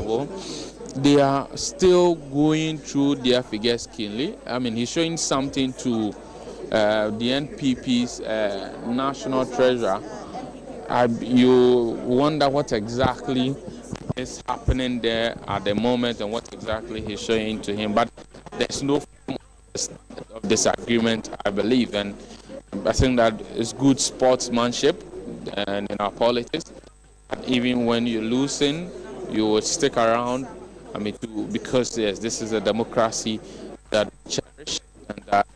level, they are still going through their figures keenly. I mean, he's showing something to the NPP's national treasurer. You wonder what exactly is happening there at the moment and what exactly he's showing to him. But there's no form of disagreement, I believe, and I think that it's good sportsmanship and in our politics. And even when you're losing, you will stick around. I mean, because yes, this is a democracy that we cherish, and that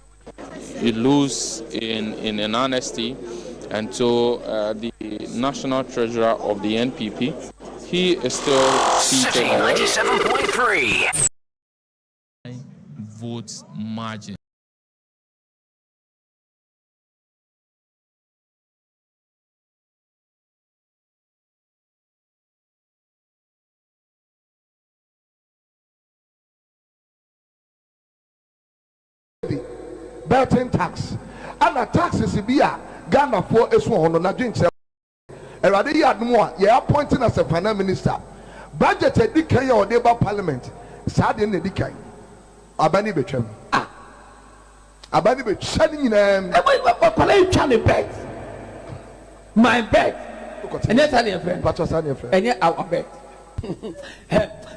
you lose in an honesty. And so the national treasurer of the NPP, he is still seated. 97.3 votes margin. Belting tax and a tax is be Ghana for a swan on a drink. Eradi Admoa, you are appointing as a finance minister. Budget a decay or neighbor parliament. Sad in the decay. Abani Bechem. Abani Bechem. My bed. And that's your friend. What was your friend? And yet our bed.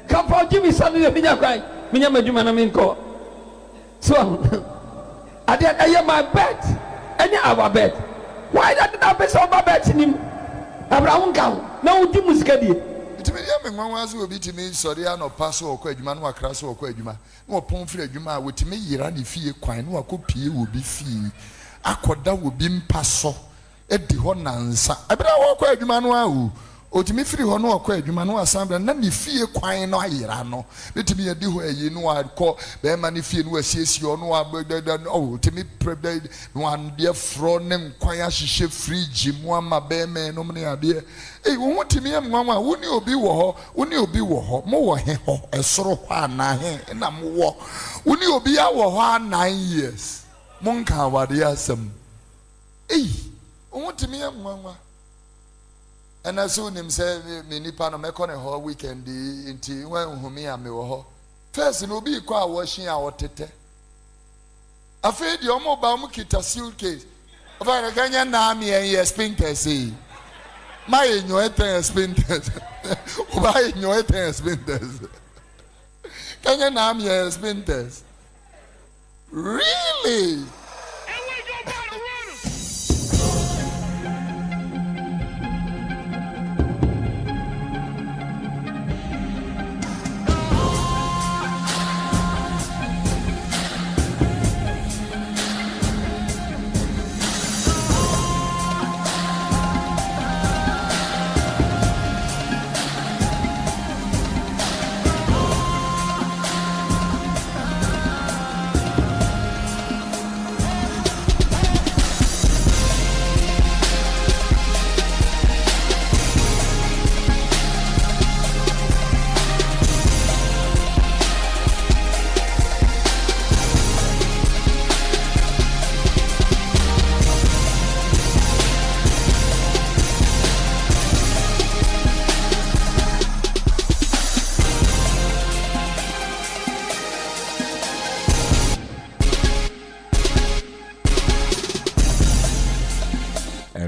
Come for Jimmy Sunday, Minya cry. Minya Majumana Minko. So I did my bed. And yet our bed. Why that I so my bed in him? Abraham count. No, Jimus Gadi. It may be one will be to me, sorry, no pass or quadman or crass or quaduma. No pomfrey, you might with me, Irani fee, quine, no copy will be fee. Aquada will be passo. Eddie Honansa. I better walk quadman. O to me free hono akwa adwuma no asambra na ne fie kwan no ayera no betimi adi ho ayi no akọ be ma ne fie no asiesie no o to me prebe no an de fro ne nkwan ahyehye fridge mu ama be me no ne ade wo timi am nwanwa wo ni obi wo ho mo wo he ho esoro ho ana he na mo wo ni obi a wo ho 9 years mo nka wade asem wo timi am nwanwa. And as soon as many pan of a whole weekend into when me and me first, no be quite washing our tete. Afraid your mobile mukita suitcase. Of a Ganyan army and your spinters say. My in your spinters. Why in your spinters? Ganyan army and spinters. Really?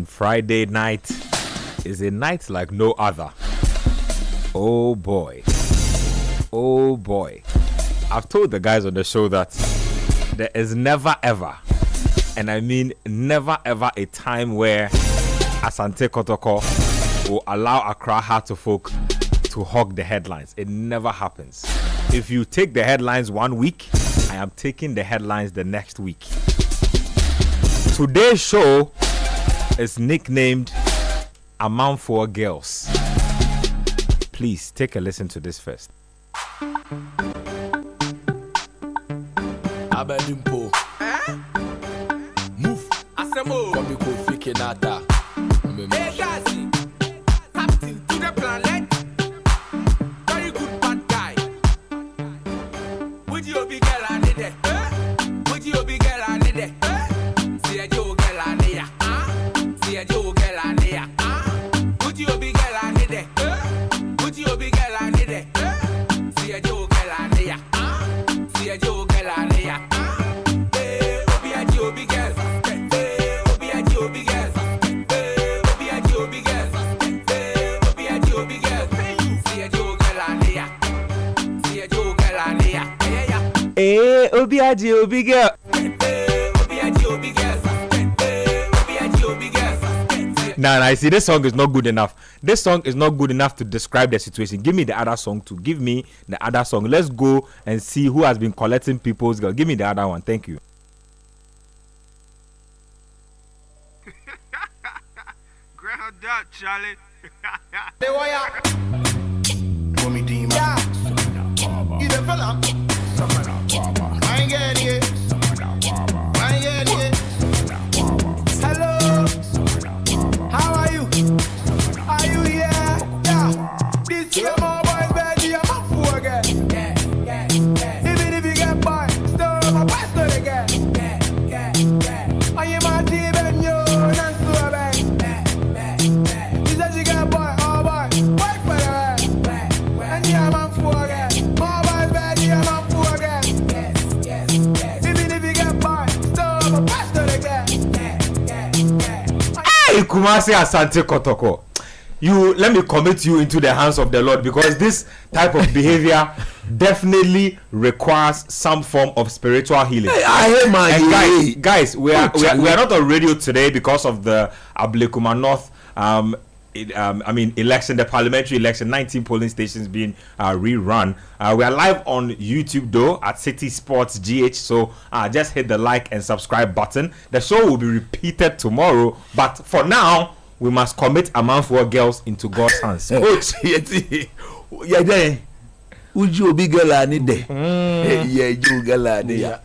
Friday night is a night like no other. Oh boy. Oh boy. I've told the guys on the show that there is never ever, and I mean never ever, a time where Asante Kotoko will allow Accra Heart of Folk to hog the headlines. It never happens. If you take the headlines 1 week, I am taking the headlines the next week. Today's show is nicknamed Amount for Girls. Please take a listen to this first. Abedimpo. Move. Asemo. Come go fake nata. Hey guys, captain to the planet. Very good bad guy. Would you be girl I need it? Would you be girl I need it? See a Joe girl I need it. See a Joe girl I need it. Would you be girl I need it? Would you be girl I need it? Hey, Obiaji, Obi girl. Nah, I see this song is not good enough. This song is not good enough to describe the situation. Give me the other song too. Give me the other song. Let's go and see who has been collecting people's girl. Give me the other one. Thank you. Ground up, Charlie. Hello, how are you? Are you here? Yeah. This year, my boy, baby, I'm up for again. Even if you get by, still my pastor again. Are you my team and you? Not so bad. You said you get boy, oh boy, wait for the and yeah, I'm up for again. My boy, baby, I'm up for again. Even if you get by, still my pastor again. Hey, Kumasi Asante Kotoko. You let me commit you into the hands of the Lord, because this type of behavior definitely requires some form of spiritual healing. I hear my and guys, we are not on radio today because of the Ablekuma North election, the parliamentary election, 19 polling stations being rerun. We are live on YouTube though at Citi Sports GH, so just hit the like and subscribe button. The show will be repeated tomorrow, but for now we must commit Amanfoɔ girls into God's hands. Coach, yeah, there. Would you be girl and it there? Yeah, you girl and yeah.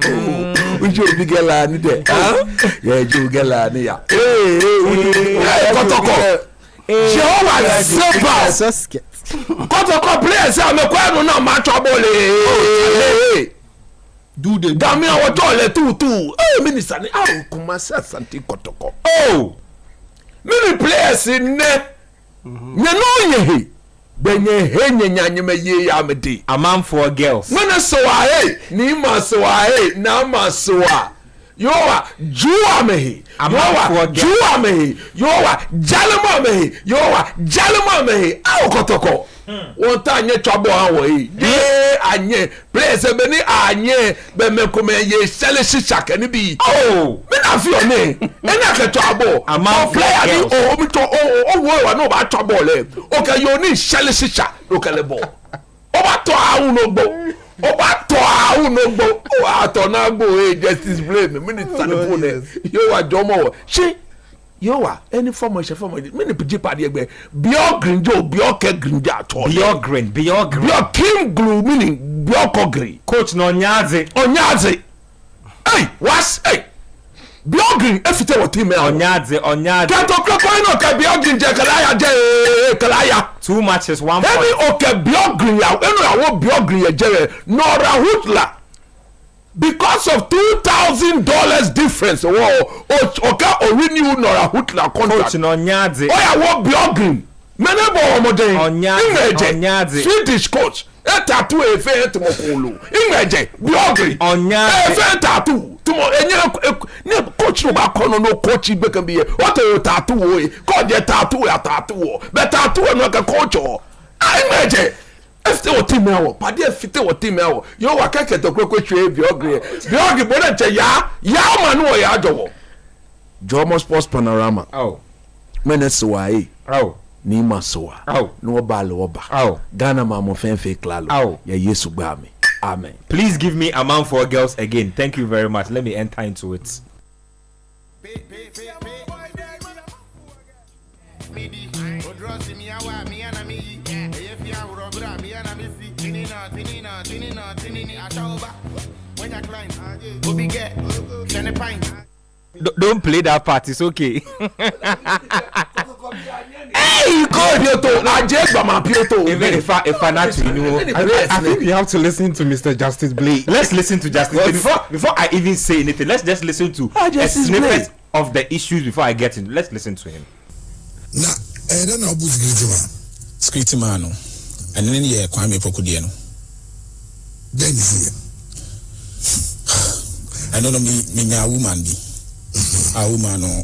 Would you be girl and it there? Yeah, you girl and yeah. Hey, Kotoko. Jehovah Silver. So scared. Kotoko players are no kwano na match ball. Do the Damia wa tole tu. Oh, minister ni Kumasi Asante Kotoko. Oh. Many players in ne no benye henye nyanyeme ye amedi Amanfoɔ girls. Mana so ahe ni ma so ahe na ma so a yowa juwa mehi yowa juwa mehi yowa jalema mehi yowa jalema mehi awo Kotoko won ta anye twabo awo yi ye anye players be ni anye be mekome ye sele shishaka ni bi oh me na fi one ena ke twabo Amanfoɔ girls o mi to o wo wa no ba twabo le o ka yo ni sele shisha lo kele bo o ba to awu no gbo o ba to awu no gbo o ato na gbo justice blame me ni telephone yo wa jomo she yo wa any form of me ni piji padi egbe bio green jo bio ke green ja to bio green bio king glue meaning bio ko green coach no onyaze hey was hey bio green efite what team onyaze kato klopo no ka bio green je kalaya two matches 1 point any okay bio green ya eno ya wo bio green je Nora Hutla because of $2,000 difference oka renew Nora Hutla contract coach no onyaze oya wo bio green menebo omoden onyaze Swedish coach tattoo efe etimokulu ingeje bio green onyaze efe tattoo tumo enye ne coach no ba kono no coach be kan be what you tattoo o ko je tattoo ya tattoo be tattoo no ka coach o ingeje efite wo team awo pade efite wo team awo yo wa keke to kroko twe biogre bona che ya ma no ya jowo Jomo Sports Panorama oh meneso wa oh ni masoa oh no balo oba oh Ghana ma mo fenfe klalo oh ya Yesu gba mi amen. Please give me Amanfoɔ girls again. Thank you very much. Let me enter into it. Don't play that part. It's okay. Hey, God, I just my Pioto. If I not to know, I think you have to listen to Mr. Justice Blai. Let's listen to Justice. Before I even say anything, let's just listen to a snippet of the issues before I get into. Let's listen to him. Na, then I'll boost Skritima no, and then yeah, Kwame Pokudie no. Then see. I don't know me a woman be. A woman or.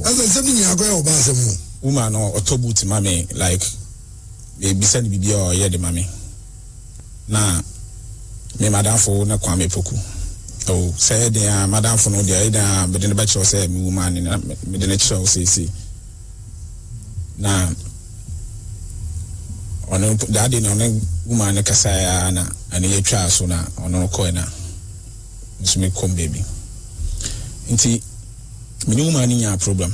As I said, you are going to buy woman or otobuti mame like they be said bibi or yeah the mame na me madam for na Kwame Poku. Oh, say the madam for no the but in the bachelor say me woman in the lecture say na ono daddy no woman ne kasa ya na ani ye twa so na ono ko na nso me kom baby nti me woman nya problem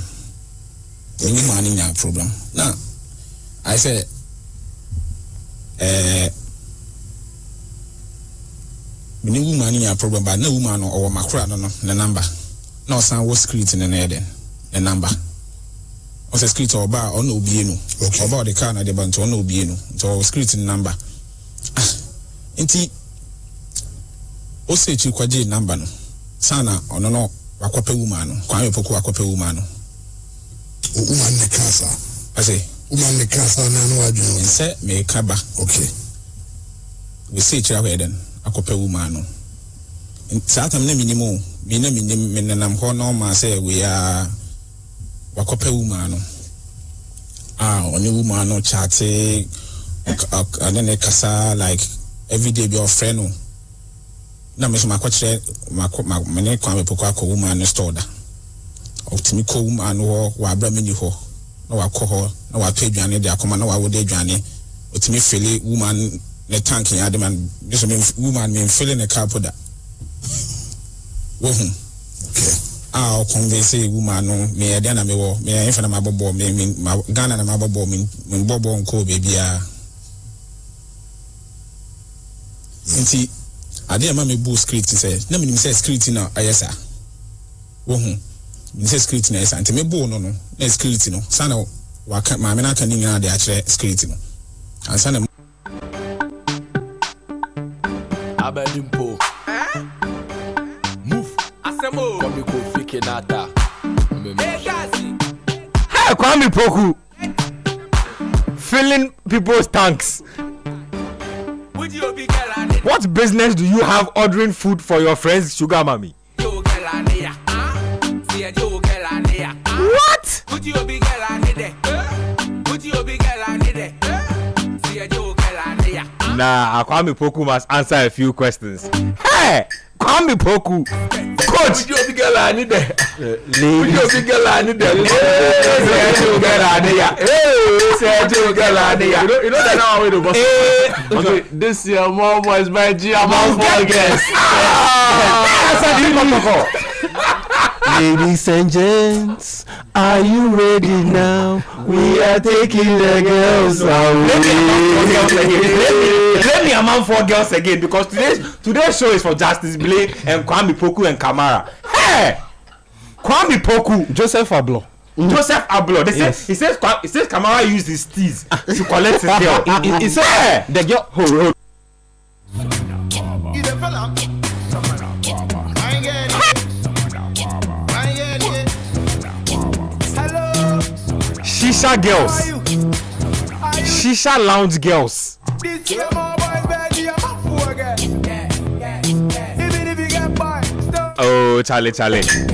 me woman nya problem na I say me woman nya problem but na woman no or makura no the number na osan wo script ne na den the number o se script oba o no obie no oba the car na the bant o no obie no so script number nti o se chi kwaje number no sana ono no wakope woman no Kwame Poku wakope woman no woman ne kasa ase woman ne kasa na no adwo se me kaba okay we say chi aweden akope woman no satam na minimum me nam ho no ma say we are wakope woman no only woman no chatting and then kasa like every day be your friend no na me so makwachire me Kwame Poku akọ woman no store da optimi ko woman no wa abra meni ho na wakọ ho na wa to aduane de akoma na wa wo de aduane optimi fele woman ne tank ya de man so me woman me fele ne car poda wo hu okay convince woman no me dey na me wo me enfa na mabobo me Ghana na mabobo me bobo nko bebia nti ade ma me bu script say na me say script na ayesa wo hu me say script na ayesa nti me bu no na script no sana wa ma me na kan ni na de a kire script no ansa na Abedimpo move asemo Kwame Kofi Kenata Hey Kwame Poku filling people's tanks. What business do you have ordering food for your friend's sugar mommy? What? Nah, Kwame Poku must answer a few questions. Hey, Kwame Poku, coach. You big girl, I need that. You big girl, I need that. You know that now we do. Okay, this year more boys by G among four guests. Ladies and gents, are you ready now? We are taking the girls away. Let me among four girls again because today's show is for Justice Blai and Kwame Poku and Kamara. Hey, Kwame Poku, Joseph Ablo. Joseph Ablo. Yes. He says Kamara used his teeth to collect his girl. He said the girl. Hold. Shisha girls, Shisha lounge girls. Oh, Charlie. Justice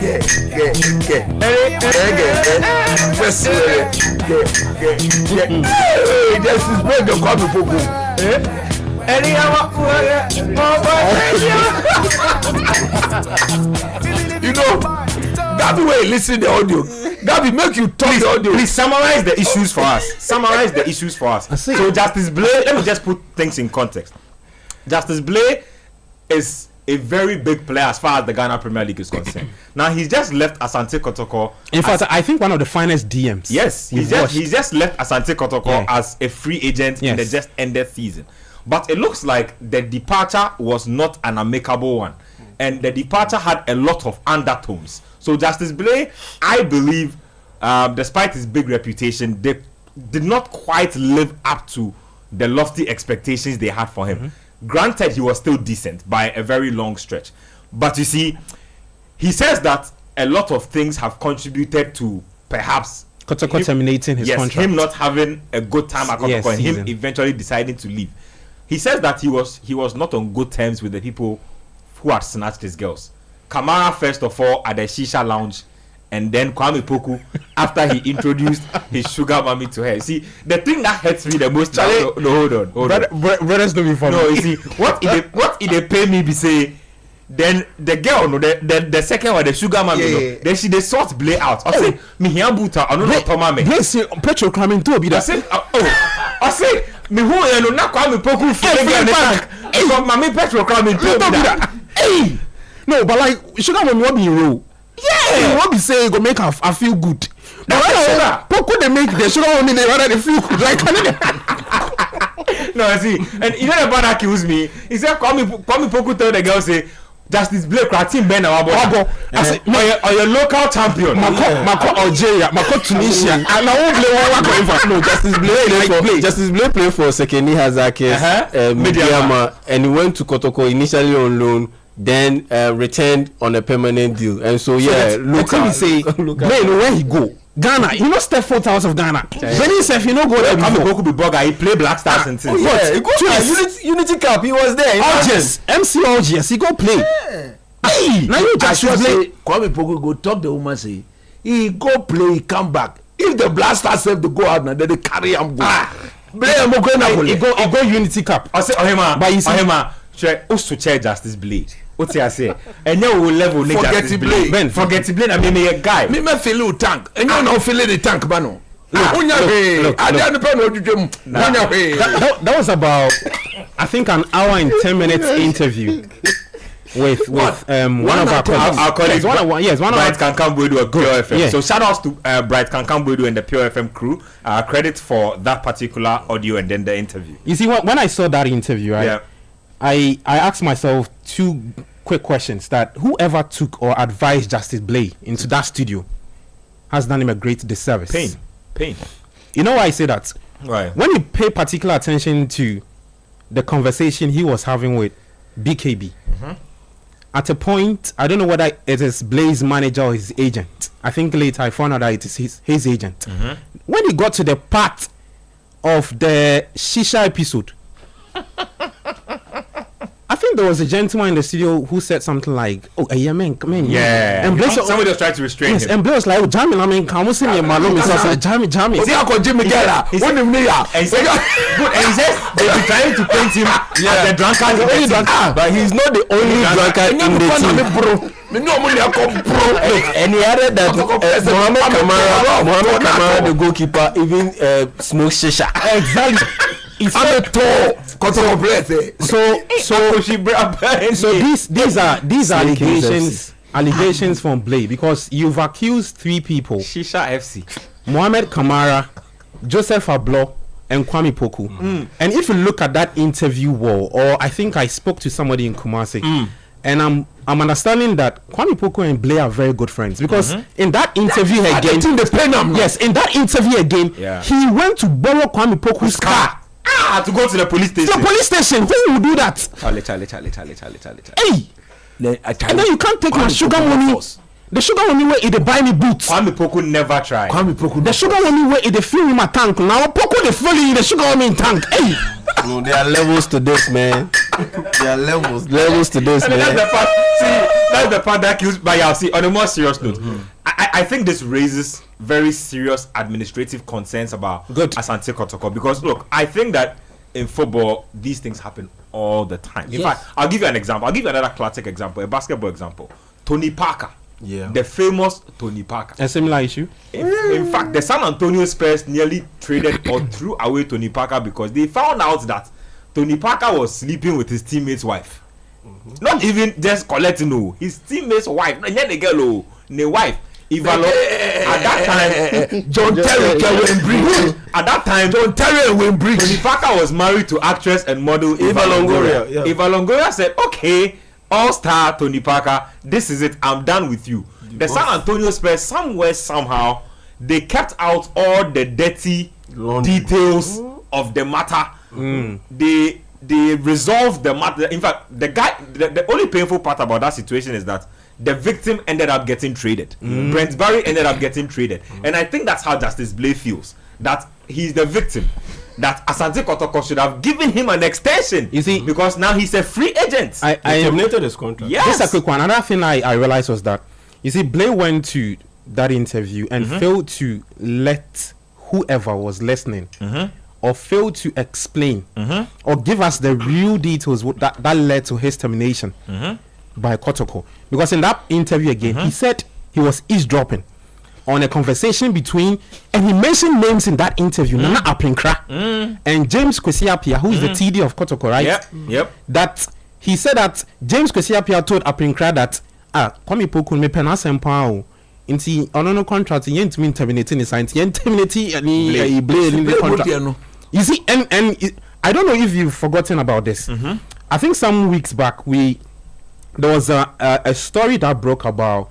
Blai the Kwame Poku. You know, that way listen the audio. That will make you talk the audio. Please summarize the issues for us. So Justice Blai, let me just put things in context. Justice Blai is a very big player as far as the Ghana Premier League is concerned. Now he's just left Asante Kotoko. In fact, I think one of the finest DMs. Yes, he's just left Asante Kotoko as a free agent in the just ended season. But it looks like the departure was not an amicable one, and the departure had a lot of undertones. So Justice Blai, I believe, despite his big reputation, they did not quite live up to the lofty expectations they had for him. Mm-hmm. Granted, he was still decent by a very long stretch. But you see, he says that a lot of things have contributed to perhaps Kotoko terminating his contract. Him not having a good time at Kotoko and him eventually deciding to leave. He says that he was not on good terms with the people who had snatched his girls. Kamara, first of all, at the Shisha Lounge, and then Kwame Poku after he introduced his sugar mommy to her. See, the thing that hurts me the most. No, hold on. Brothers don't be funny. No, you see, what if they pay me be say, then the girl, no, the second one, the sugar mommy, no, then she they sort Blai out. I say, me here buta, I don't know Toma me. Blai say petrol coming to be that. I say, me who you know not Kwame Poku for the bank. So mommy petrol coming to be that. Hey, no, but like sugar mommy what be rule? Yeah, what be say go make I feel good. But Poku they make the sugar mommy they rather they feel good. Like no, I see, and you know the brother accuse me. He said, Kwame Poku tell the girl say, Justice Blai Kratin Ben Awabo. I say, or your local champion. Mako Algeria, Mako Tunisia. And I won't play one. No, Justice Blai. Justice Blai played for Sekeni Hazakis, Mediama, and he went to Kotoko initially on loan, then returned on a permanent deal. And so look at say, Blai, where he go? Ghana, you know step foot out of Ghana. When he said, you know, go there before. Be bugger. He play Black Stars and things. Yeah, he go to Unity Cup. He was there. MC Algiers. He go play. Hey, now you just play. Kwame Poku go talk the woman say he go play, he come back. If the Black Stars have to go out now, then they carry him go. He go Unity Cup. I say, Ohema, check. Also check Justice Blai. What you say? And you will level forget to Blai. Ben, forget to Blai. I mean, a guy. Me feel you tank. And you know feel the tank, mano. Look. That was about, I think, an hour and 10 minutes interview with one of our colleagues. Bright Kankam a Pure FM. Yeah. So shout outs to Bright Kankam and the Pure FM crew. Credit for that particular audio and then the interview. You see, when I saw that interview, right? Yeah. I asked myself two quick questions that whoever took or advised Justice Blai into that studio has done him a great disservice. Pain. You know why I say that? Right. When you pay particular attention to the conversation he was having with BKB, at a point, I don't know whether it is Blai's manager or his agent. I think later I found out that it is his agent. When he got to the part of the Shisha episode, I think there was a gentleman in the studio who said something like, "Oh, yeah, man, come in." Yeah, and Blai, somebody was trying to restrain him. And Blai was like, "Oh, Jamie, I mean, come on, see me, Malum." He said, "Jamie." See, I call Jimmy Gela. What do you mean? And he said, they be trying to paint him as the drunkard. But he's not the only drunkard in the team. And he added that Mohammed Kamara, the goalkeeper, even smokes shisha. Exactly. It's a tall. So these are allegations from Blai, because you've accused three people: Shisha FC, Mohammed Kamara, Joseph Ablo, and Kwame Poku. And if you look at that interview wall, or I think I spoke to somebody in Kumasi, and I'm understanding that Kwame Poku and Blai are very good friends, because in that interview again, he went to borrow Kwame Poku's car. To go to the police station. The police station. Who will do that? Charlie. Hey! And then you can't take my sugar money. The sugar money where it buy me boots. Kwame Poku never tried. The sugar money where it fill in my tank. Now Poku they fill in the sugar money in tank. Hey! No, there are levels to this, man. There are levels to this, man. That's the part that kills. But yeah, see, on a more serious note, I think this raises very serious administrative concerns about Asante Kotoko, because look, I think that in football these things happen all the time. In fact, I'll give you an example. I'll give you another classic example, a basketball example. Tony Parker. Yeah. The famous Tony Parker. A similar issue. In fact, the San Antonio Spurs nearly traded or threw away Tony Parker because they found out that Tony Parker was sleeping with his teammate's wife. Not even just collecting his teammate's wife. The wife. At that time, John Terry Tony Parker was married to actress and model Eva Longoria. Eva Longoria said, "Okay, all-star Tony Parker, this is it. I'm done with you." The San Antonio Spurs, somewhere, somehow, they kept out all the dirty details of the matter. They resolved the matter. In fact, the only painful part about that situation is that the victim ended up getting traded. Brent Barry ended up getting traded. And I think that's how Justice Blai feels. That he's the victim. That Asante Kotoko should have given him an extension. You see, because now he's a free agent. I terminated his contract. Yes. Just a quick one. Another thing I realized was that, you see, Blai went to that interview and failed to let whoever was listening or failed to explain or give us the real details that led to his termination by Kotoko. Because in that interview again, he said he was eavesdropping on a conversation between, and he mentioned names in that interview, Nana Apinkra and James Kwesi who is the TD of Kotoko, right? Yep. That he said that James Kwesi told Apinkra that Kwame Poku me penasem pao inti onono contract yent mean terminating his sign terminate any Blai in the contract. You see, and I don't know if you've forgotten about this. I think some weeks back there was a story that broke about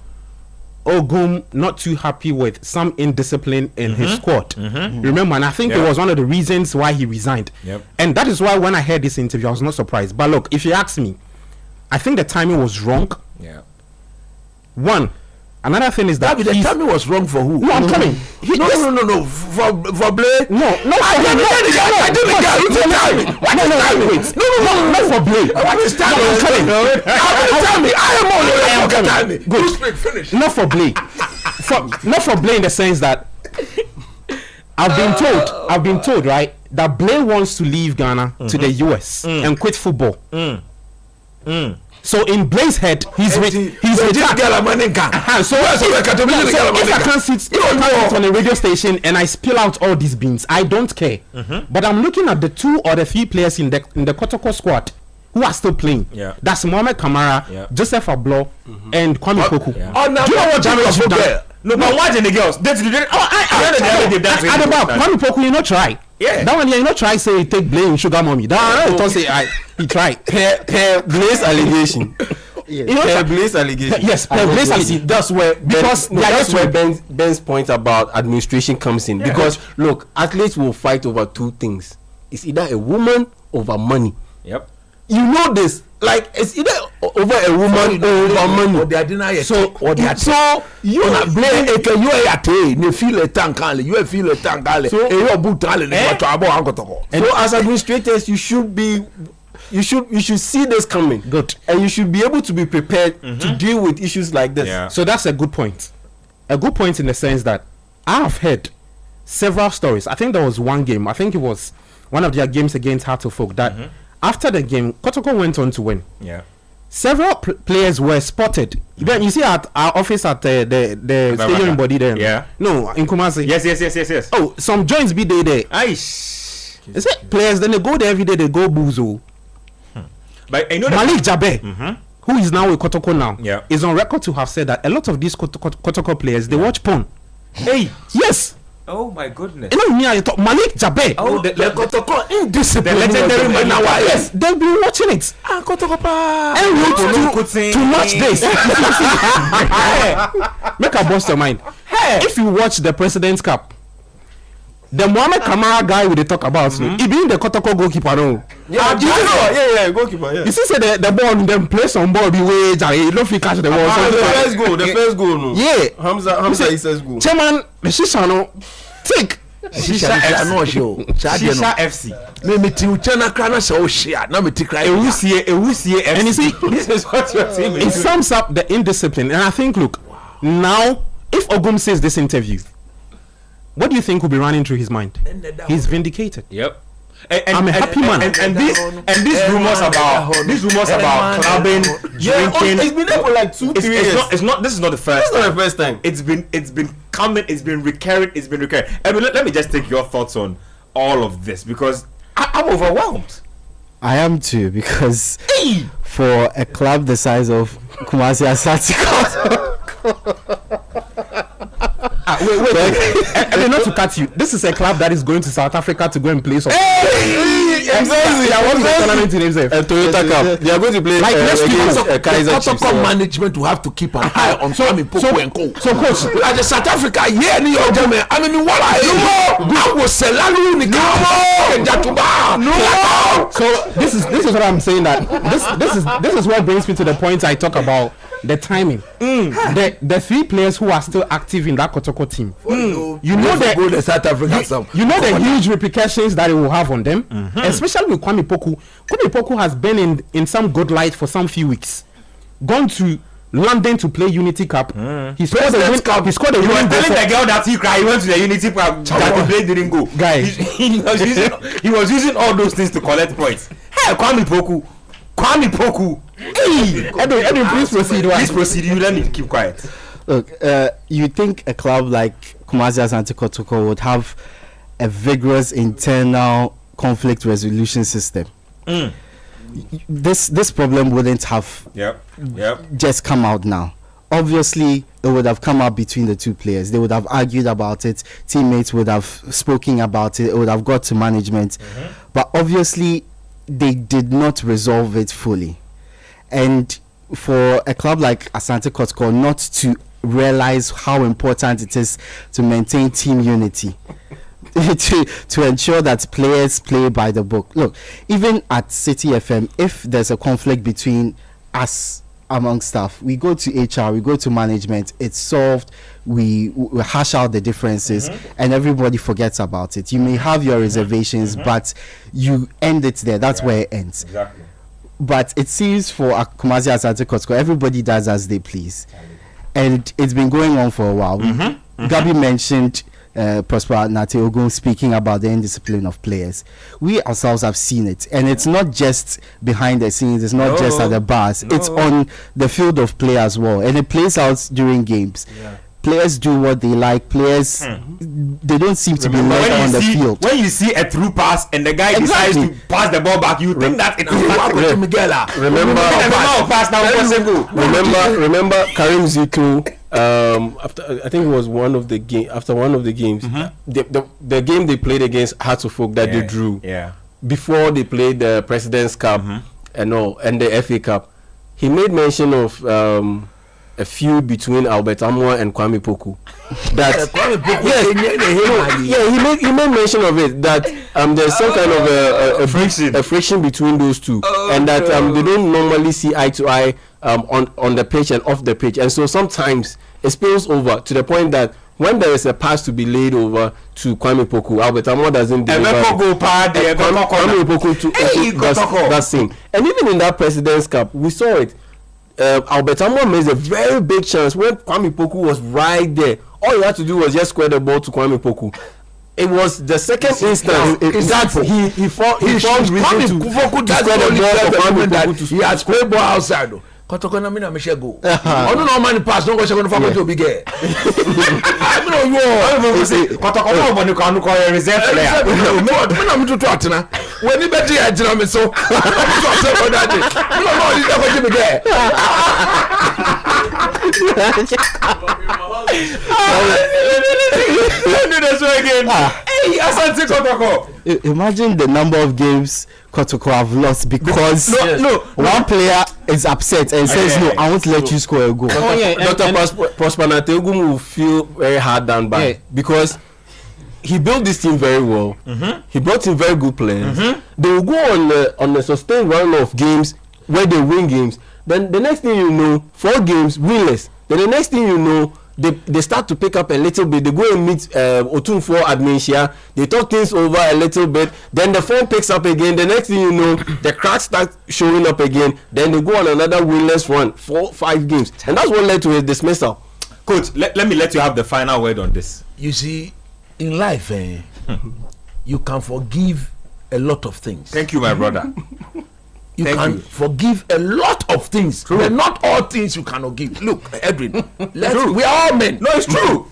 Ogum not too happy with some indiscipline in his squad. Remember, and I think it was one of the reasons why he resigned. And that is why when I heard this interview, I was not surprised. But look, if you ask me, I think the timing was wrong. One. Another thing is that the timing was wrong for who? No, I'm coming. No. For Blai. No. I didn't get not for Blai. What is timing? I am on. Good. Finish. Not for Blai. Not for Blai in the sense that I've been told, right, that Blai wants to leave Ghana to the US and quit football. So in Blai's head, he's with so if I can't sit on a radio station and I spill out all these beans, I don't care. But I'm looking at the 2 or the 3 players in the Kotoko squad who are still playing. That's Mohammed Kamara, Joseph Ablo, and Kwame Poku. Do you know what damage you've done? No, but watching the girls. Kwame Poku, you not try. That one, you not try say take blame sugar mommy. That don't say he tried. Per Blai's allegation. Per Blai's allegation. Yes, per Blai's allegation. That's where that's where Ben's point about administration comes in. Because look, athletes will fight over 2 things. It's either a woman over money. You know this. Like it's either over a woman or over money. Or they are denying so you Blai you are at you feel a tank you feel a tank so as administrators you should see this coming. Good. And you should be able to be prepared to deal with issues like this. So that's a good point. A good point in the sense that I have heard several stories. I think there was one game. I think it was one of their games against Hartlepool that after the game, Kotoko went on to win. Several players were spotted. Then you see at our office at the stadium body there. No, in Kumasi. Yes. Oh, some joints be there. Is it players? Then they go there every day. They go boozo. But I know Malik Jabe, who is now with Kotoko now, is on record to have said that a lot of these Kotoko players they watch porn. Yes. Oh my goodness. You know me, I talk Malik Jabe. Oh, the Kotoko indiscipline. The legendary man now. Yes, they've been watching it. To watch this. Make a bust your mind. If you watch the President's Cup, the Mohammed Kamara guy we talk about, he being the Kotoko goalkeeper, no. Goalkeeper. You see, say the ball, them play some ball, be way, you don't feel catch the ball. The first goal, no. Yeah. Hamza says goal. Chairman, the Shisha, no. Take. Shisha FC. Me ti uchana krana so share. Na me ti cry. Ewusie FC. And you see, this is what you're saying. It sums up the indiscipline. And I think, look, now, if Ogum says this interview, what do you think will be running through his mind? He's vindicated. Yep. I'm a happy man. And these rumors about clubbing, drinking. It's been there for like 2-3 years. This is not the first. It's not the first time. It's been coming. It's been recurring. I mean, let me just take your thoughts on all of this because I'm overwhelmed. I am too because for a club the size of Kumasi Asante. Wait. I mean, not to cut you. This is a club that is going to South Africa to go and play some. Exactly. I want the tournament in himself. Toyota Cup. They are going to play like against Kaizer Chiefs. Protocol management will have to keep an eye on Kwame Poku and Co. So, coach, at the South Africa, New York German. I mean, what I was selling no. So this is what I'm saying. That this is what brings me to the point I talk about. The timing. The 3 players who are still active in that Kotoko team. You know the South Africa. You know the huge repercussions that it will have on them, especially with Kwame Poku. Kwame Poku has been in some good light for some few weeks. Gone to London to play Unity Cup. He scored a win. Cup. He scored a win. He was telling the girl that he cried. He went to the Unity Cup that the play didn't go. Guy, he was using all those things to collect points. Hey, Kwame Poku. Hey, Edwin, please proceed. Please proceed. You let me keep quiet. Look, you think a club like Kumasi Asante Kotoko would have a vigorous internal conflict resolution system? This problem wouldn't have just come out now. Obviously, it would have come out between the two players. They would have argued about it. Teammates would have spoken about it. It would have got to management. But obviously, they did not resolve it fully. And for a club like Asante Kotoko not to realize how important it is to maintain team unity, to ensure that players play by the book. Look, even at Citi FM, if there's a conflict between us among staff, we go to HR, we go to management, it's solved, we hash out the differences, and everybody forgets about it. You may have your reservations, but you end it there. That's where it ends. Exactly. But it seems for Kumasi Asante Kotoko, everybody does as they please. And it's been going on for a while. Gabi mentioned Prosper Nateogun speaking about the indiscipline of players. We ourselves have seen it, and it's not just behind the scenes, it's not just at the bars, it's on the field of play as well, and it plays out during games. Players do what they like. Players, they don't seem to be led on the field. When you see a through pass and the guy decides to pass the ball back, you think that it's Remember Karim Ziku. After I think it was one of the games. The game they played against Hearts of Oak that they drew. Before they played the President's Cup and the FA Cup, he made mention of a feud between Albert Amoah and Kwame Poku. That he made mention of it, that there's some kind of a friction between those two, and that they don't normally see eye to eye on the pitch and off the pitch, and so sometimes it spills over to the point that when there is a pass to be laid over to Kwame Poku, Albert Amoah doesn't deliver. Kwame Poku to that thing. And even in that President's Cup, we saw it. Albert Amoah missed a very big chance when Kwame Poku was right there. All he had to do was just square the ball to Kwame Poku. It was the second instance that he found reason to square the ball for Kwame Poku. He had square ball outside. Kotoko na me na me share go. Onu no man pass no go share no for go to big girl. I know you. Kotoko no boni ko anu ko reserve player. Me na me to atena. When you better ya jina me so. No say for that day. No you go to big girl. Hey, Asante Kotoko. Imagine the number of games Kotoko have lost because one player is upset and says no, I won't let you score a goal. Dr. Prosper Nateogun will feel very hard done by because he built this team very well. He brought in very good players. They will go on a sustained run of games where they win games. Then the next thing you know, 4 games winless. Then the next thing you know, they start to pick up a little bit. They go and meet Otunfo Adminsia. They talk things over a little bit. Then the form picks up again. The next thing you know, the cracks start showing up again. Then they go on another winless run, 4-5 games, and that's what led to his dismissal. Coach, let me let you have the final word on this. You see, in life, you can forgive a lot of things. Thank you, my brother. You can forgive a lot of things, but not all things you cannot give. Look, Edwin, we are all men. No, it's true.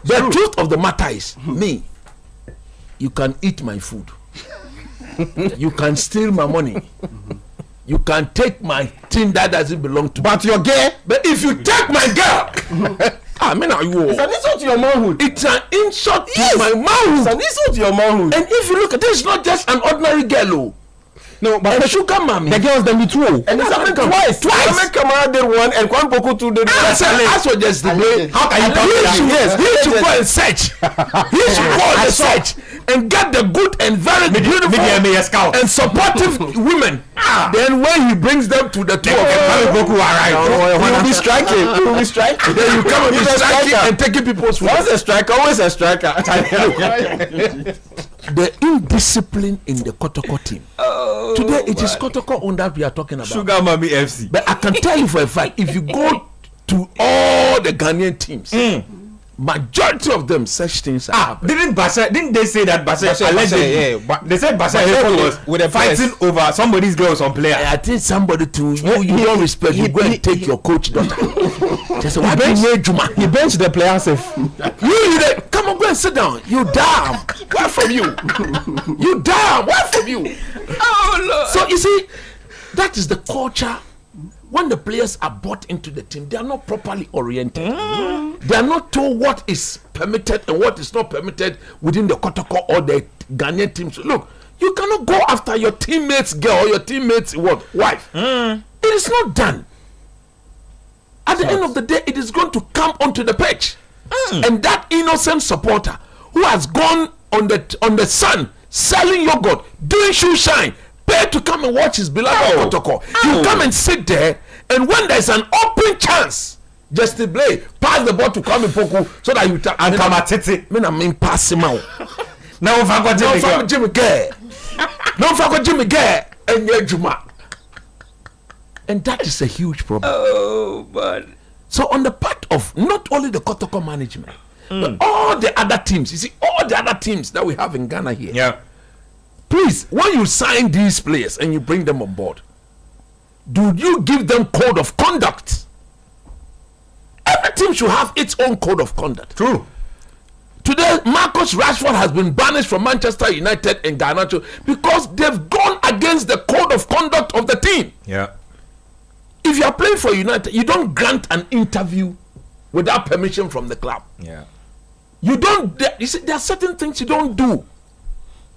The truth of the matter is, me, you can eat my food, you can steal my money, you can take my thing that doesn't belong to me. But your girl. But if you take my girl, I mean, it's an insult to your manhood. It's an insult to my manhood. It's an insult to your manhood. And if you look at this, it's not just an ordinary girl. No, but the sugar mommy. The girls them be two. And it's happened twice. Kwame Kamara did one and Kwame Poku two did one. That's what just the way. How can you talk about that? He should go and search. He should go and search and get the good and very beautiful and supportive women. Then when he brings them to the two of Kwame Poku arrive, he will be striking. He will be striking. Then you come and be striking and taking people's food. Once a striker, always a striker. the indiscipline in the Kotoko team. Today it is Kotoko on that we are talking about. Sugar Mami FC. But I can tell you for a fact, if you go to all the Ghanaian teams, majority of them such things are happening. Didn't they say that Basel allegedly? But they said Basel was fighting over somebody's girl or some player. I think somebody you don't respect. You go and take your coach daughter. Just he benched the player safe. Come on, go and sit down. You damn. Where from you? You damn. Where from you? Oh Lord. So you see, that is the culture. When the players are brought into the team, they are not properly oriented. They are not told what is permitted and what is not permitted within the Kotoko or the Ghanaian teams. Look, you cannot go after your teammate's girl or your teammate's wife. It is not done. At the end of the day, it is going to come onto the pitch. And that innocent supporter who has gone on the sun, selling yogurt, doing shoe shine, paid to come and watch his beloved Kotoko. You come and sit there, and when there's an open chance, Justice Blai pass the ball to Kwame Poku so that you and come at it. I mean pass him out. Now if I got Jimmy Gay. No if I got Jimmy Gay and Juma. And that is a huge problem. Oh man. So on the part of not only the Kotoko management, but all the other teams, you see, all the other teams that we have in Ghana here. Yeah. Please, when you sign these players and you bring them on board, do you give them code of conduct? Every team should have its own code of conduct. True. Today, Marcus Rashford has been banished from Manchester United and Garnacho because they've gone against the code of conduct of the team. Yeah. If you are playing for United, you don't grant an interview without permission from the club. Yeah. You don't. You see, there are certain things you don't do.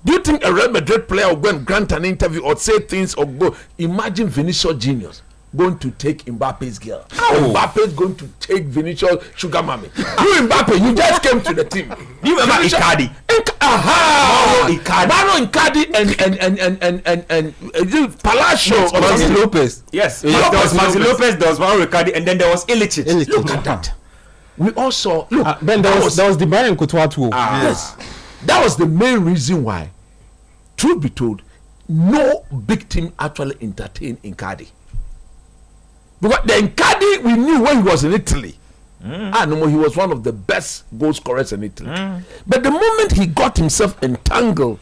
Do you think a Real Madrid player will go and grant an interview or say things or go? Imagine Vinicius Juniors going to take Mbappe's girl. Mbappe is going to take Vinicius Sugar Mommy. You Mbappe, you just came to the team. You remember Icardi? Mano Icardi and Palacio. Maxi Lopez. Yes. There was Maxi Lopez, there was Mano Icardi, and then there was Ilicic. Look at that. We also look. Ben, there was the Brian Couture too. Yes. That was the main reason why, truth be told, no big team actually entertained Nkadi. Because the Nkadi we knew when he was in Italy. No, he was one of the best goal scorers in Italy. But the moment he got himself entangled,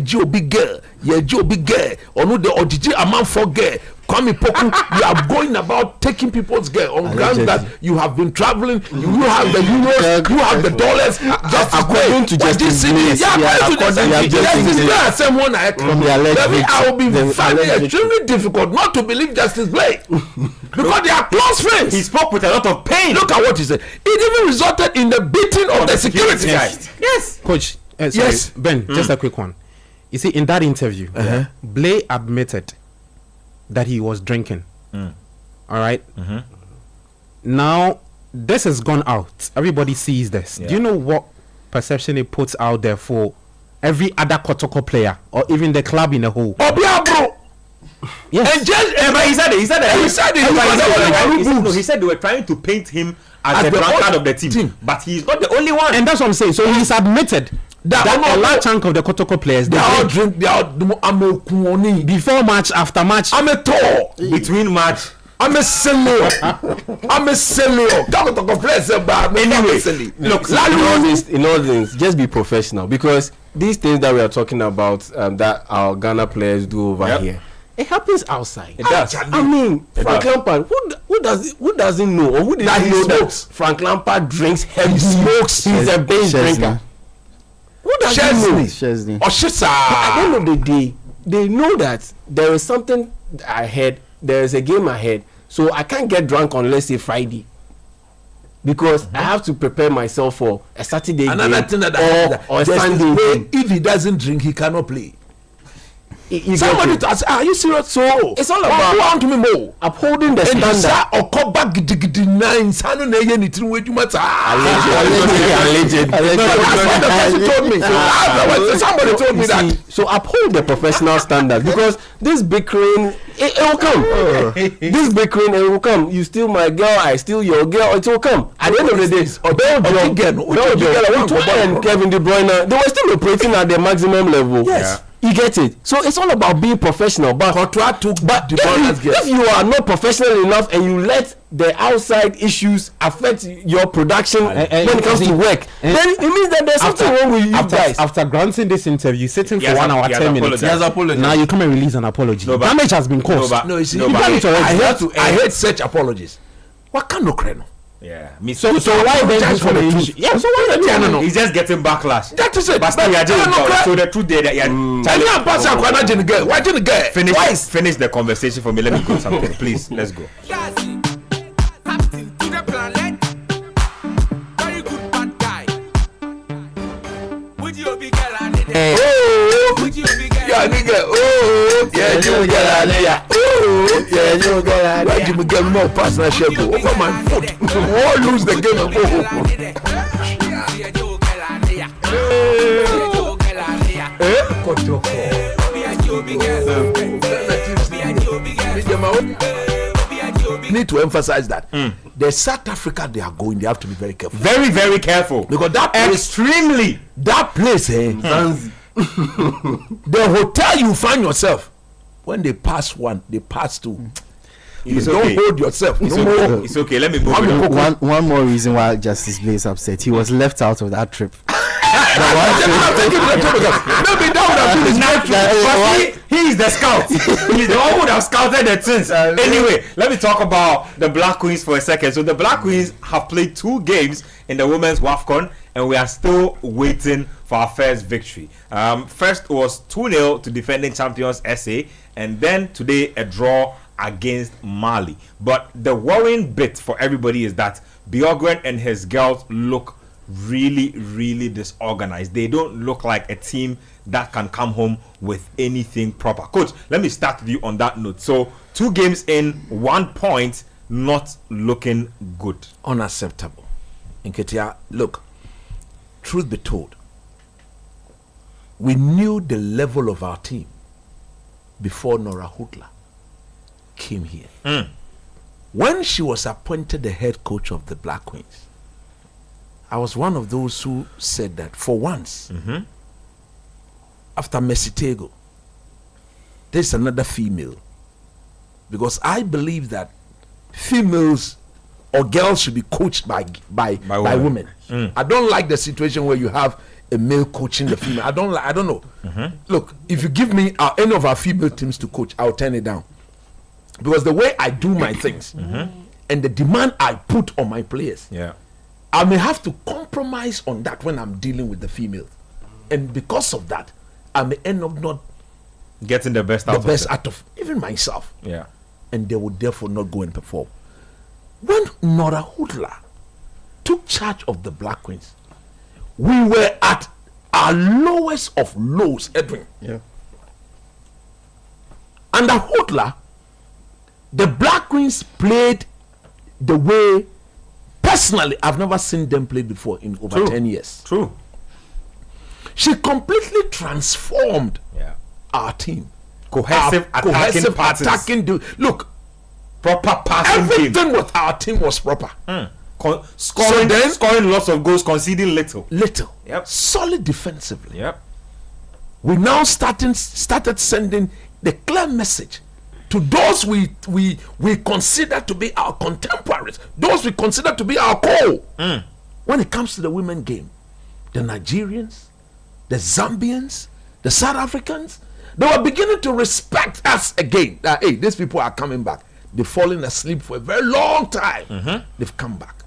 Joe big girl, or no the Ojiji Aman for girl, Kwame Poku, you are going about taking people's girl on ground that you have been traveling, you have the euros, you have the dollars. According to Justice Blai, I will be finding it extremely difficult not to believe Justice Blai because they are close friends. He spoke with a lot of pain. Look at what he said. It even resulted in the beating of the security guys. Yes, coach. Yes, Ben. Just a quick one. You see, in that interview, Blai admitted that he was drinking. All right. Now this has gone out. Everybody sees this. Do you know what perception it puts out there for every other Kotoko player or even the club in a whole? Yes. And but he said they were trying to paint him as the drunkard of the team, but he's not the only one. And that's what I'm saying. So he's admitted that a large chunk of the Kotoko players they all drink. They all before match, after match, between match. I'm a Celio. Anyway, look, in all things, just be professional, because these things that we are talking about that our Ghana players do over here, it happens outside. It does. I mean, Frank Lampard, who doesn't know, or who doesn't know that Frank Lampard drinks heavy smokes? He's a bench drinker. Who doesn't know? At the end of the day, they know that there is something ahead. There is a game ahead, so I can't get drunk on, let's say, Friday, because I have to prepare myself for a Saturday game or a Sunday game. If he doesn't drink, he cannot play. Somebody to ask, are you serious? So it's all about who want me more upholding the standard. Or come back gidi nine. Sanu na ye ni tiri weju mata. Alleged. Somebody told me that. So uphold the professional standard because this bickering, it will come. This bickering, it will come. You steal my girl, I steal your girl. It will come. At the end of the day, Belgium and Kevin De Bruyne, they were still operating at their maximum level. Yes. You get it. So it's all about being professional. But if you are not professional enough and you let the outside issues affect your production when it comes to work, then it means that there's something wrong with you guys. After granting this interview, sitting for 1 hour 10 minutes, now you come and release an apology. Damage has been caused. I hate such apologies. What kind of creno? Yeah. So why then for the issue? Yeah. So why then? He's just getting backlash. That is it. But still, so the truth there, finish the conversation for me. Let me go something, please. Let's go. Yeah, nigga. Oh, yeah, you get out there. Oh, yeah, you get out there. You get more partnership over my foot. All lose the game and go home. Need to emphasize that the South Africa they are going, they have to be very careful. Very, very careful. Because that extremely that place, the hotel you find yourself when they pass one, they pass two. You don't hold yourself. It's okay. Let me move. One more reason why Justice Blai is upset. He was left out of that trip. He is the scout. He's the one who would have scouted the things. Anyway, let me talk about the Black Queens for a second. So the Black Queens have played 2 games in the women's WAFCON, and we are still waiting for our first victory. First was 2-0 to defending champions SA, and then today a draw against Mali. But the worrying bit for everybody is that Bjorgren and his girls look really, really disorganized. They don't look like a team that can come home with anything proper. Coach, let me start with you on that note. So 2 games in, 1 point, not looking good. Unacceptable. Nketsia, look, truth be told, we knew the level of our team before Nora Hutla came here. When she was appointed the head coach of the Black Queens, I was one of those who said that for once, after Mesitego, there's another female. Because I believe that females or girls should be coached by women. I don't like the situation where you have a male coaching the female. I don't know. Look, if you give me any of our female teams to coach, I'll turn it down. Because the way I do my things and the demand I put on my players, I may have to compromise on that when I'm dealing with the females. And because of that, I may end up not getting the best out of even myself. Yeah. And they would therefore not go and perform. When Nora Hutla took charge of the Black Queens, we were at our lowest of lows, Edwin. Yeah. Under Hutla, the Black Queens played the way, personally, I've never seen them play before in over 10 years. True. She completely transformed our team. Cohesive attacking. Look, proper passing. Everything with our team was proper. Scoring lots of goals, conceding little. Yep. Solid defensively. Yep. We now started sending the clear message to those we consider to be our contemporaries, those we consider to be our core. When it comes to the women game, the Nigerians, the Zambians, the South Africans, they were beginning to respect us again. That hey, these people are coming back. They've fallen asleep for a very long time. They've come back.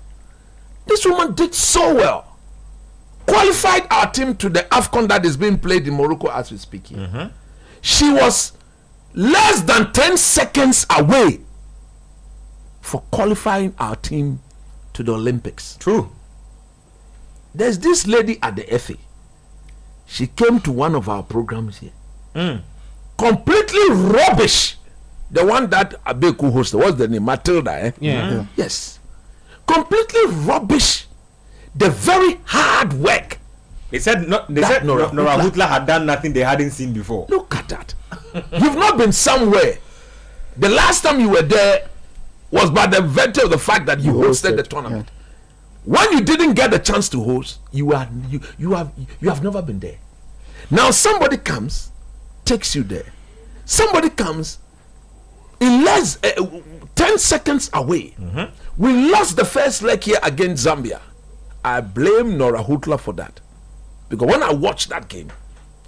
This woman did so well. Qualified our team to the AFCON that is being played in Morocco as we speak here. She was less than 10 seconds away for qualifying our team to the Olympics. True. There's this lady at the FA. She came to one of our programs here. completely rubbish. The one that Abeku hosted, what's the name? Matilda, eh? Yeah. Yes. Completely rubbish. The very hard work. They said Nora Hutla had done nothing they hadn't seen before. Look at that. You've not been somewhere. The last time you were there was by the virtue of the fact that you hosted the tournament. Yeah. When you didn't get the chance to host, you have never been there. Now somebody comes, takes you there. Somebody comes in less 10 seconds away. We lost the first leg here against Zambia. I blame Nora Hutla for that, because when I watched that game,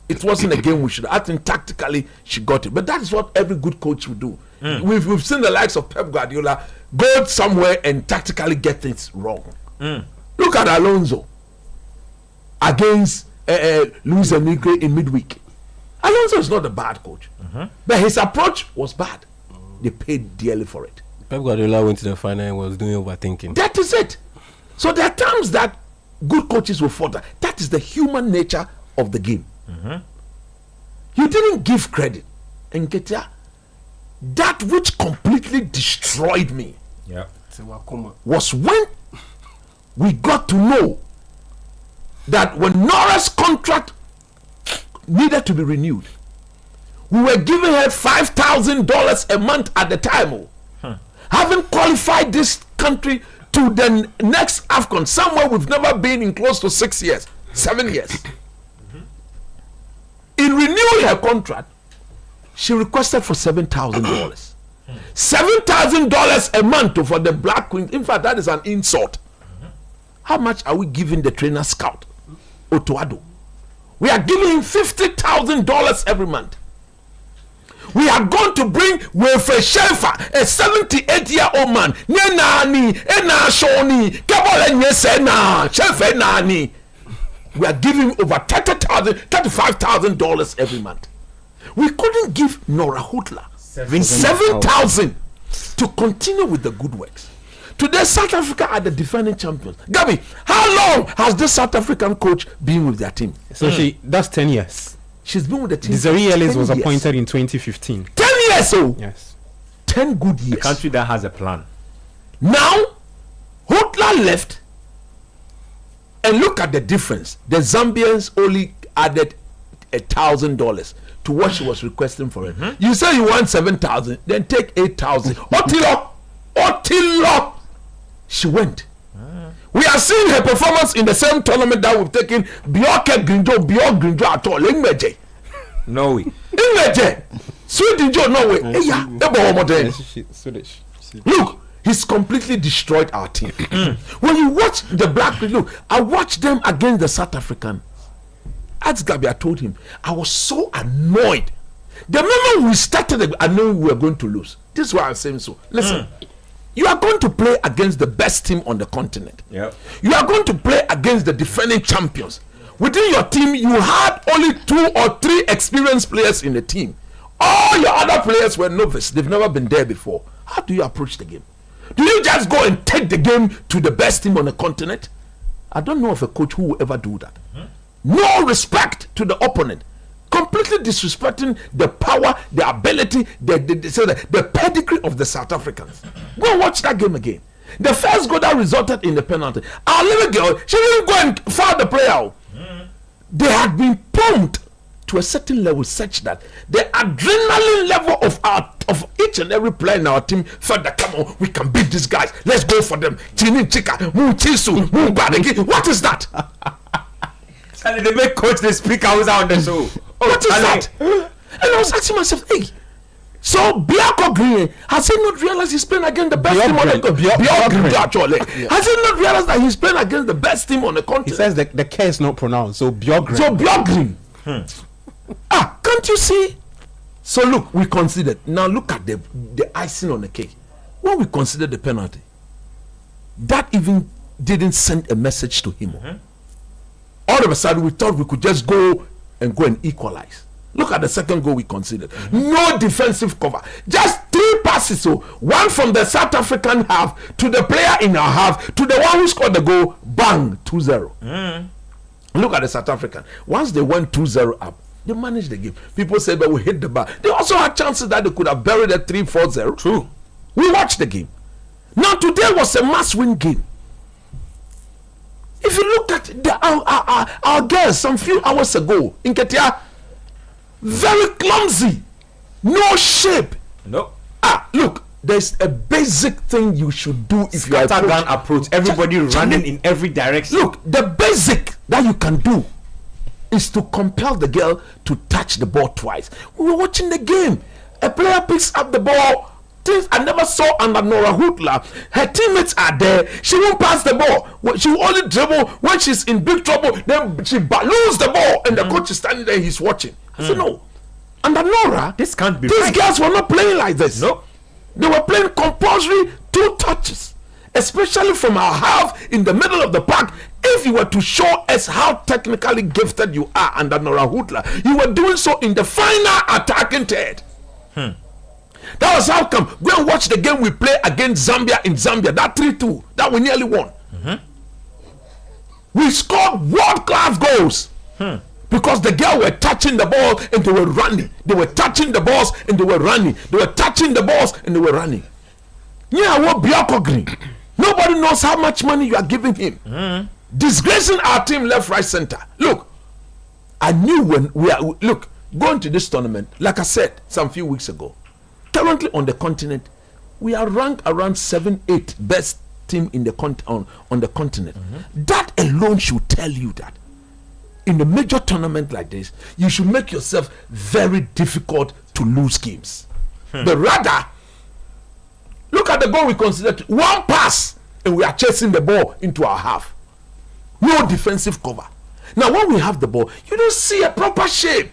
it wasn't a game we should. I think tactically she got it, but that is what every good coach would do. We've seen the likes of Pep Guardiola go somewhere and tactically get things wrong. Look at Alonso against Luis Enrique in midweek. Alonso is not a bad coach, but his approach was bad. They paid dearly for it. Pep Guardiola went to the final and was doing overthinking. That is it. So there are times that good coaches will falter. That is the human nature of the game. You didn't give credit, Nketsia. That which completely destroyed me was when we got to know that when Nora's contract needed to be renewed, we were giving her $5,000 a month at the time. Having qualified this country to the next AFCON, somewhere we've never been in close to 6 years, 7 years. In renewing her contract, she requested for $7,000. $7,000 a month for the Black Queen. In fact, that is an insult. How much are we giving the trainer scout, Otoado? We are giving him $50,000 every month. We are going to bring Wilfred Schaefer, a 78-year-old man. We are giving over $35,000 every month. We couldn't give Nora Hutla $7,000 to continue with the good works. Today, South Africa are the defending champions. Gabi, how long has this South African coach been with their team? So that's 10 years. She's been with the team. Desiree Ellis was appointed in 2015. 10 years, so yes, 10 good years. A country that has a plan. Now, Hutla left, and look at the difference. The Zambians only added $1,000 to what she was requesting for it. You say you want 7,000, then take 8,000. Otilo, she went. We are seeing her performance in the same tournament that we've taken. Bjork Grinjo at all. No way. Sweden Joe, no way. Look, he's completely destroyed our team. When you watch the Black, look, I watched them against the South African. As Gabi, I told him, I was so annoyed. The moment we started, I knew we were going to lose. This is why I'm saying so. Listen. You are going to play against the best team on the continent. Yep. You are going to play against the defending champions. Within your team, you had only 2 or 3 experienced players in the team. All your other players were novice. They've never been there before. How do you approach the game? Do you just go and take the game to the best team on the continent? I don't know of a coach who will ever do that. No respect to the opponent. Completely disrespecting the power, the ability, the pedigree of the South Africans. Go and watch that game again. The first goal that resulted in the penalty, our little girl, she didn't go and foul the player out. They had been pumped to a certain level such that the adrenaline level of each and every player in our team felt that, come on, we can beat these guys. Let's go for them. What is that? And they make coach they speak out on the show. What is that? And I was asking myself, hey, so Biako Green, has he not realized he's playing against the best team on the continent? Has he not realized that he's playing against the best team on the continent? He says the K is not pronounced, so Bjorgren. So Bjorgren. Can't you see? So look, we considered. Now look at the icing on the cake. When we considered the penalty, that even didn't send a message to him. All of a sudden, we thought we could just go and equalize. Look at the second goal we considered. No defensive cover. Just 3 passes. So one from the South African half to the player in our half to the one who scored the goal. Bang, 2-0. Look at the South African. Once they went 2-0 up, They managed the game. People said, but we hit the bar. They also had chances that they could have buried a 3-4-0. True. We watched the game. Now today was a must-win game. If you look at our girls some few hours ago in Nketsia, very clumsy, no shape. No. Look, there's a basic thing you should do if you are scattergun approach. Everybody running in every direction. Look, the basic that you can do is to compel the girl to touch the ball twice. We were watching the game. A player picks up the ball. Things I never saw under Nora Hootler. Her teammates are there. She won't pass the ball. She will only dribble when she's in big trouble. Then she balloons the ball, and the coach is standing there. He's watching. I said, no. Under Nora, this can't be. These girls were not playing like this. No, they were playing compulsory 2 touches, especially from our half in the middle of the park. If you were to show us how technically gifted you are under Nora Hootler, you were doing so in the final attacking third. That was how come. Go and watch the game we play against Zambia in Zambia. That 3-2 that we nearly won. We scored world-class goals because the girls were touching the ball and they were running. They were touching the balls and they were running. They were touching the balls and they were running. Yeah, what Bioko Green? Nobody knows how much money you are giving him. Disgracing our team left, right, center. Look, I knew when we are going to this tournament. Like I said some few weeks ago. Currently on the continent, we are ranked around 7-8 best team in the on the continent. That alone should tell you that in a major tournament like this, you should make yourself very difficult to lose games. But rather, look at the goal we considered. One pass and we are chasing the ball into our half. No defensive cover. Now when we have the ball, you don't see a proper shape.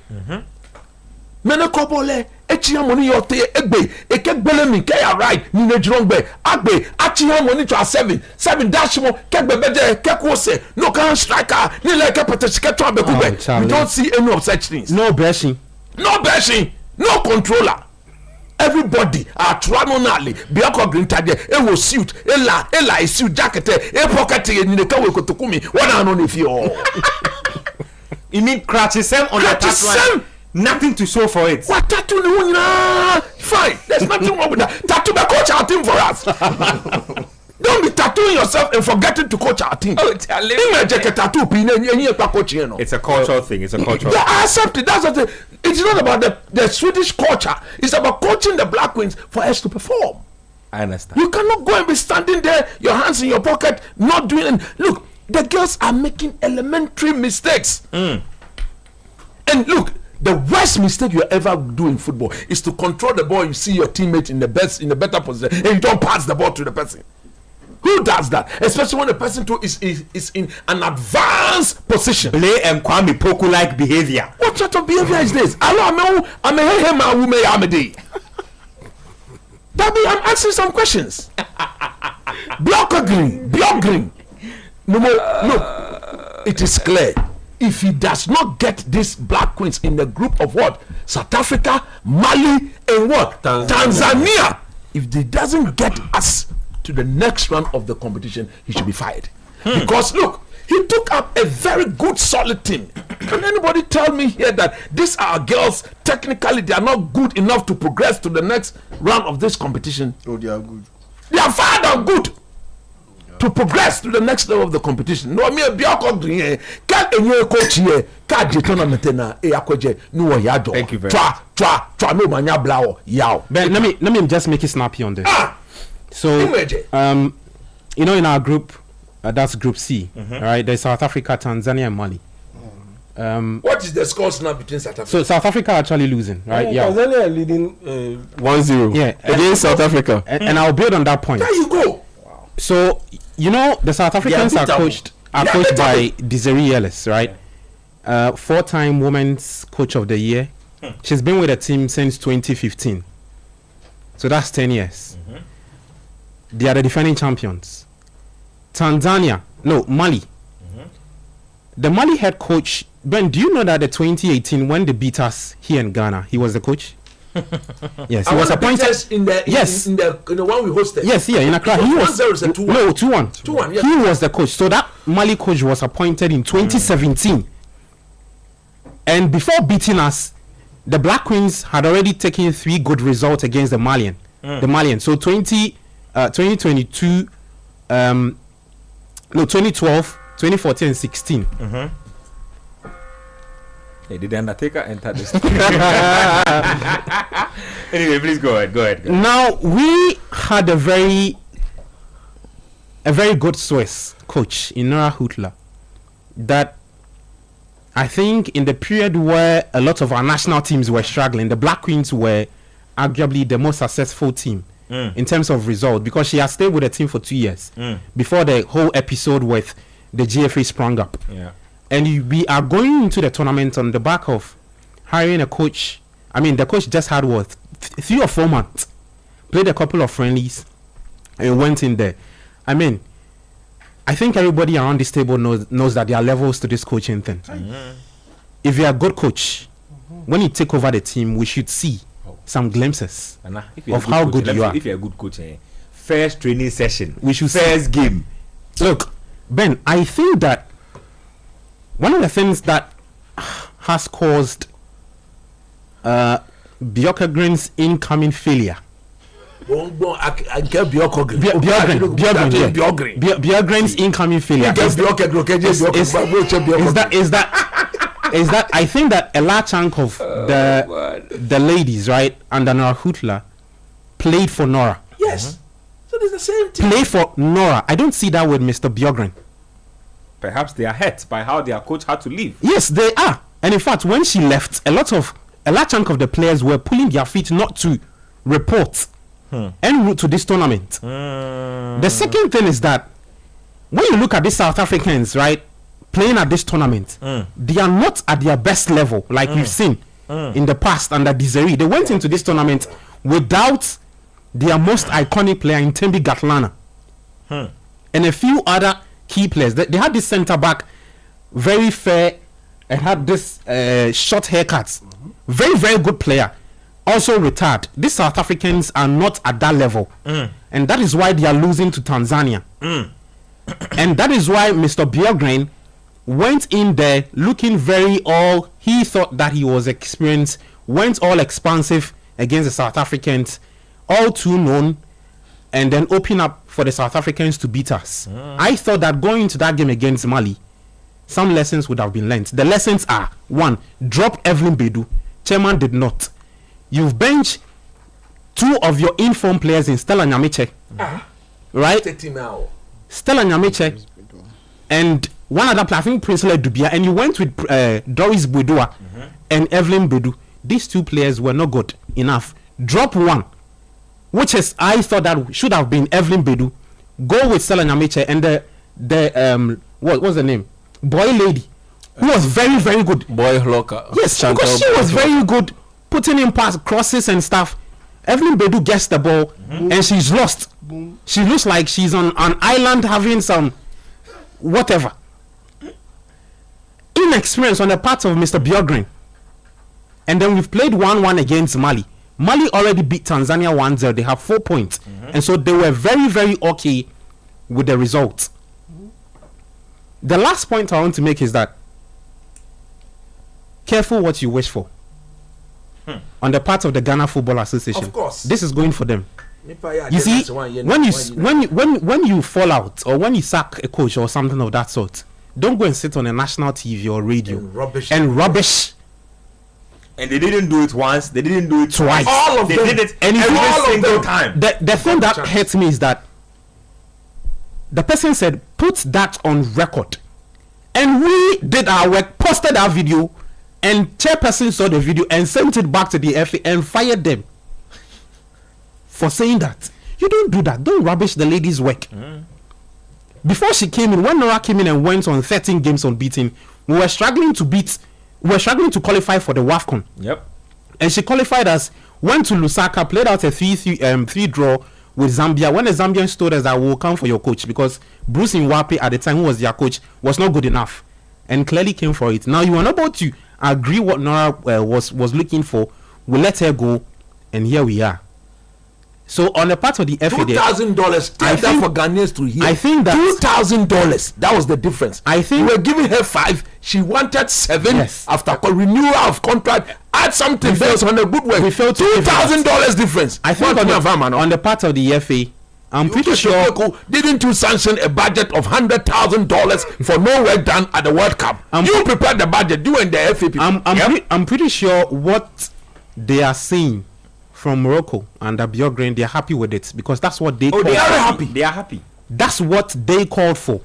Menekobole echia money yote egbe ekegbele mi ke ya right ni nejrongbe agbe achia money to a 7 dash mo kegbe beje kekwose no can striker ni like peteshike to abekube. We don't see any of such things. No bashing, no controller. Everybody are traditionally Bioko Green tag e wo suit ela e suit jacket e pocket ni de kawe kotokumi wana no if you you mean crutches them on the tattoo? Nothing to show for it. What tattoo? Fine, there's nothing wrong with that. Tattoo the coach our team for us. Don't be tattooing yourself and forgetting to coach our team. It's a cultural thing. Yeah, I accept it. That's what it's not about the Swedish culture. It's about coaching the Black Queens for us to perform. I understand. You cannot go and be standing there, your hands in your pocket, not doing it. Look, the girls are making elementary mistakes. And look, the worst mistake you ever do in football is to control the ball. You see your teammate in the better position, and you don't pass the ball to the person. Who does that? Especially when the person too is in an advanced position. Blai and Kwame Poku like behavior. What sort of behavior is this? I'm asking some questions. Block green. No more. Look, it is clear. If he does not get these Black Queens in the group of what? South Africa, Mali, and what? Tanzania. If he doesn't get us to the next round of the competition, he should be fired. Because look, he took up a very good solid team. Can anybody tell me here that these are girls, technically they are not good enough to progress to the next round of this competition? Oh, they are good. They are far down good to progress to the next level of the competition. No, me Bioko Green can't any coach here can't the tournament na e akwaje no yado. Thank you very much. Twa no manya blao yaw. Ben, let me just make it snappy on this. So you know, in our group, that's Group C, right? There's South Africa, Tanzania, and Mali. What is the scores now between South Africa? So South Africa are actually losing, right? Yeah. Tanzania are leading 1-0. Yeah, against South Africa. And I'll build on that point. There you go. So you know, the South Africans are coached by Desiree Ellis, right? 4-time Women's Coach of the Year. She's been with the team since 2015. So that's 10 years. They are the defending champions. Mali. The Mali head coach, Ben, do you know that the 2018 when they beat us here in Ghana, he was the coach? Yes, he was appointed in the one we hosted. Yes, yeah, in Accra. He was 2-1. 2-1. Yes. He was the coach. So that Mali coach was appointed in 2017. And before beating us, the Black Queens had already taken 3 good results against the Malian. The Malian. So 2022, 2012, 2014, and 16. Hey, did the Undertaker enter this? Anyway, please go ahead. Now, we had a very good Swiss coach in Nora Hutler that I think in the period where a lot of our national teams were struggling, the Black Queens were arguably the most successful team in terms of result, because she has stayed with the team for 2 years before the whole episode with the GFA sprung up. Yeah. And we are going into the tournament on the back of hiring a coach. I mean, the coach just had 3 or 4 months, played a couple of friendlies, and went in there. I mean, I think everybody around this table knows that there are levels to this coaching thing. If you're a good coach, when you take over the team, we should see some glimpses of how good you are. If you're a good coach, first training session, we should first game. Look, Ben, I think that one of the things that has caused Björkgren's incoming failure. Björkgren's incoming failure is that I think that a large chunk of the ladies, right, under Nora Hutler played for Nora. Yes. So there's the same thing. Play for Nora. I don't see that with Mr. Björkgren. Perhaps they are hurt by how their coach had to leave. Yes, they are. And in fact, when she left, a large chunk of the players were pulling their feet not to report en route to this tournament. The second thing is that when you look at these South Africans, right, playing at this tournament, they are not at their best level, like we've seen in the past under Desiree. They went into this tournament without their most iconic player in Tembi Gatlana and a few other key players. They had this centre back, very fair, and had this short haircuts. Very, very good player. Also retired. These South Africans are not at that level, and that is why they are losing to Tanzania. And that is why Mr. Björkgren went in there looking he thought that he was experienced, went all expansive against the South Africans, all too known, and then open up for the South Africans to beat us. I thought that going into that game against Mali, some lessons would have been learned. The lessons are: 1, drop Evelyn Bedu. Chairman did not. You've benched 2 of your informed players in Stella Nyamiche, right? Stella Nyamiche and one other player, I think Princely Dubia, and you went with Doris Boudoua and Evelyn Bedu. These 2 players were not good enough. Drop 1, which is, I thought that should have been Evelyn Bedu. Go with Stella Nyamiche and the what's the name? Boy lady, who was very, very good. Boy Hloka. Yes, because she was very good, putting in pass crosses and stuff. Evelyn Bedu gets the ball and she's lost. She looks like she's on an island having some whatever. Inexperience on the part of Mr. Björkgren. And then we've played 1-1 against Mali. Mali already beat Tanzania 1-0. They have 4 points. And so they were very, very okay with the result. The last point I want to make is that careful what you wish for. On the part of the Ghana Football Association. Of course. This is going for them. You see, when you fall out or when you sack a coach or something of that sort, don't go and sit on a national TV or radio and rubbish. And they didn't do it once. They didn't do it twice. All of them. They did it every single time. The thing that hurts me is that the person said, put that on record. And we did our work, posted our video, and chairperson saw the video and sent it back to the FA and fired them for saying that. You don't do that. Don't rubbish the lady's work. Before she came in, when Nora came in and went on 13 games unbeaten, we were struggling to qualify for the WAFCON. Yep. And she qualified us, went to Lusaka, played out a 3 draw with Zambia. When the Zambians told us that we'll come for your coach, because Bruce Nwape at the time, who was their coach, was not good enough, and clearly came for it. Now you are not about to agree what Nora was looking for. We let her go, and here we are. So on the part of the FA, $2,000. Take that for Ghanaians to hear. I think that $2,000. That was the difference. I think we were giving her 5. She wanted 7 after renewal of contract. Add something based on a good way. We felt $2,000 difference. I think on the part of the FA, I'm pretty sure. Didn't you sanction a budget of $100,000 for no work done at the World Cup? You prepared the budget. You and the FA people. I'm pretty sure what they are saying from Morocco and Abiogren, they are happy with it because that's what they. They are happy. They are happy. That's what they called for.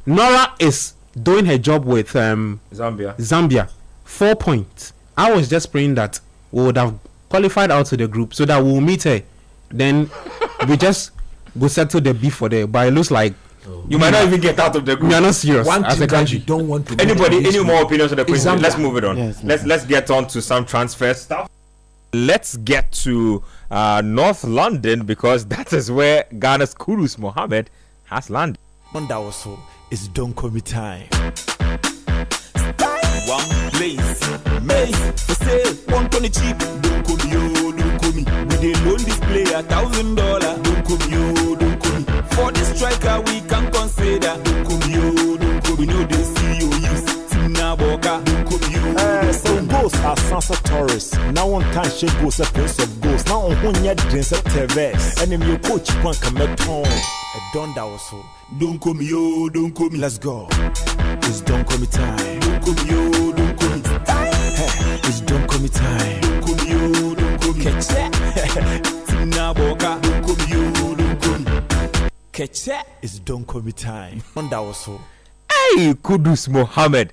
Nora is doing her job with Zambia. 4 points. I was just praying that we would have qualified out to the group so that we'll meet her. Then we just go settle the beef for there. But it looks like you might not even get out of the group. We are not serious as a country. Don't want to. Any more opinions on the president? Let's move it on. Yes, let's get on to some transfer stuff. Let's get to North London because that is where Ghana's Kudus Mohammed has landed. Also, it's don't call me time. One place, mate, for sale, one ton cheap. Don't call me, yo, don't call me. We dey loan this player $1,000. Don't call me, yo, don't call me. For the striker, we can consider. Don't call me, yo, don't call me. We know they see you use. Boka, so ghosts are Sansa Taurus. Now on time she goes a prince of ghosts. Now on one yet drinks a Teves. And then your coach one come at home. A donda also. Don't call me, yo, don't call me. Let's go. It's don't call me time. Don't call me, yo, don't call me. It's don't call me time. Don't call me, yo, don't call me. Catch that. Tina Boka, don't call me, yo, don't call me. Catch that. It's don't call me time. Donda also. Hey, Kudus Mohammed.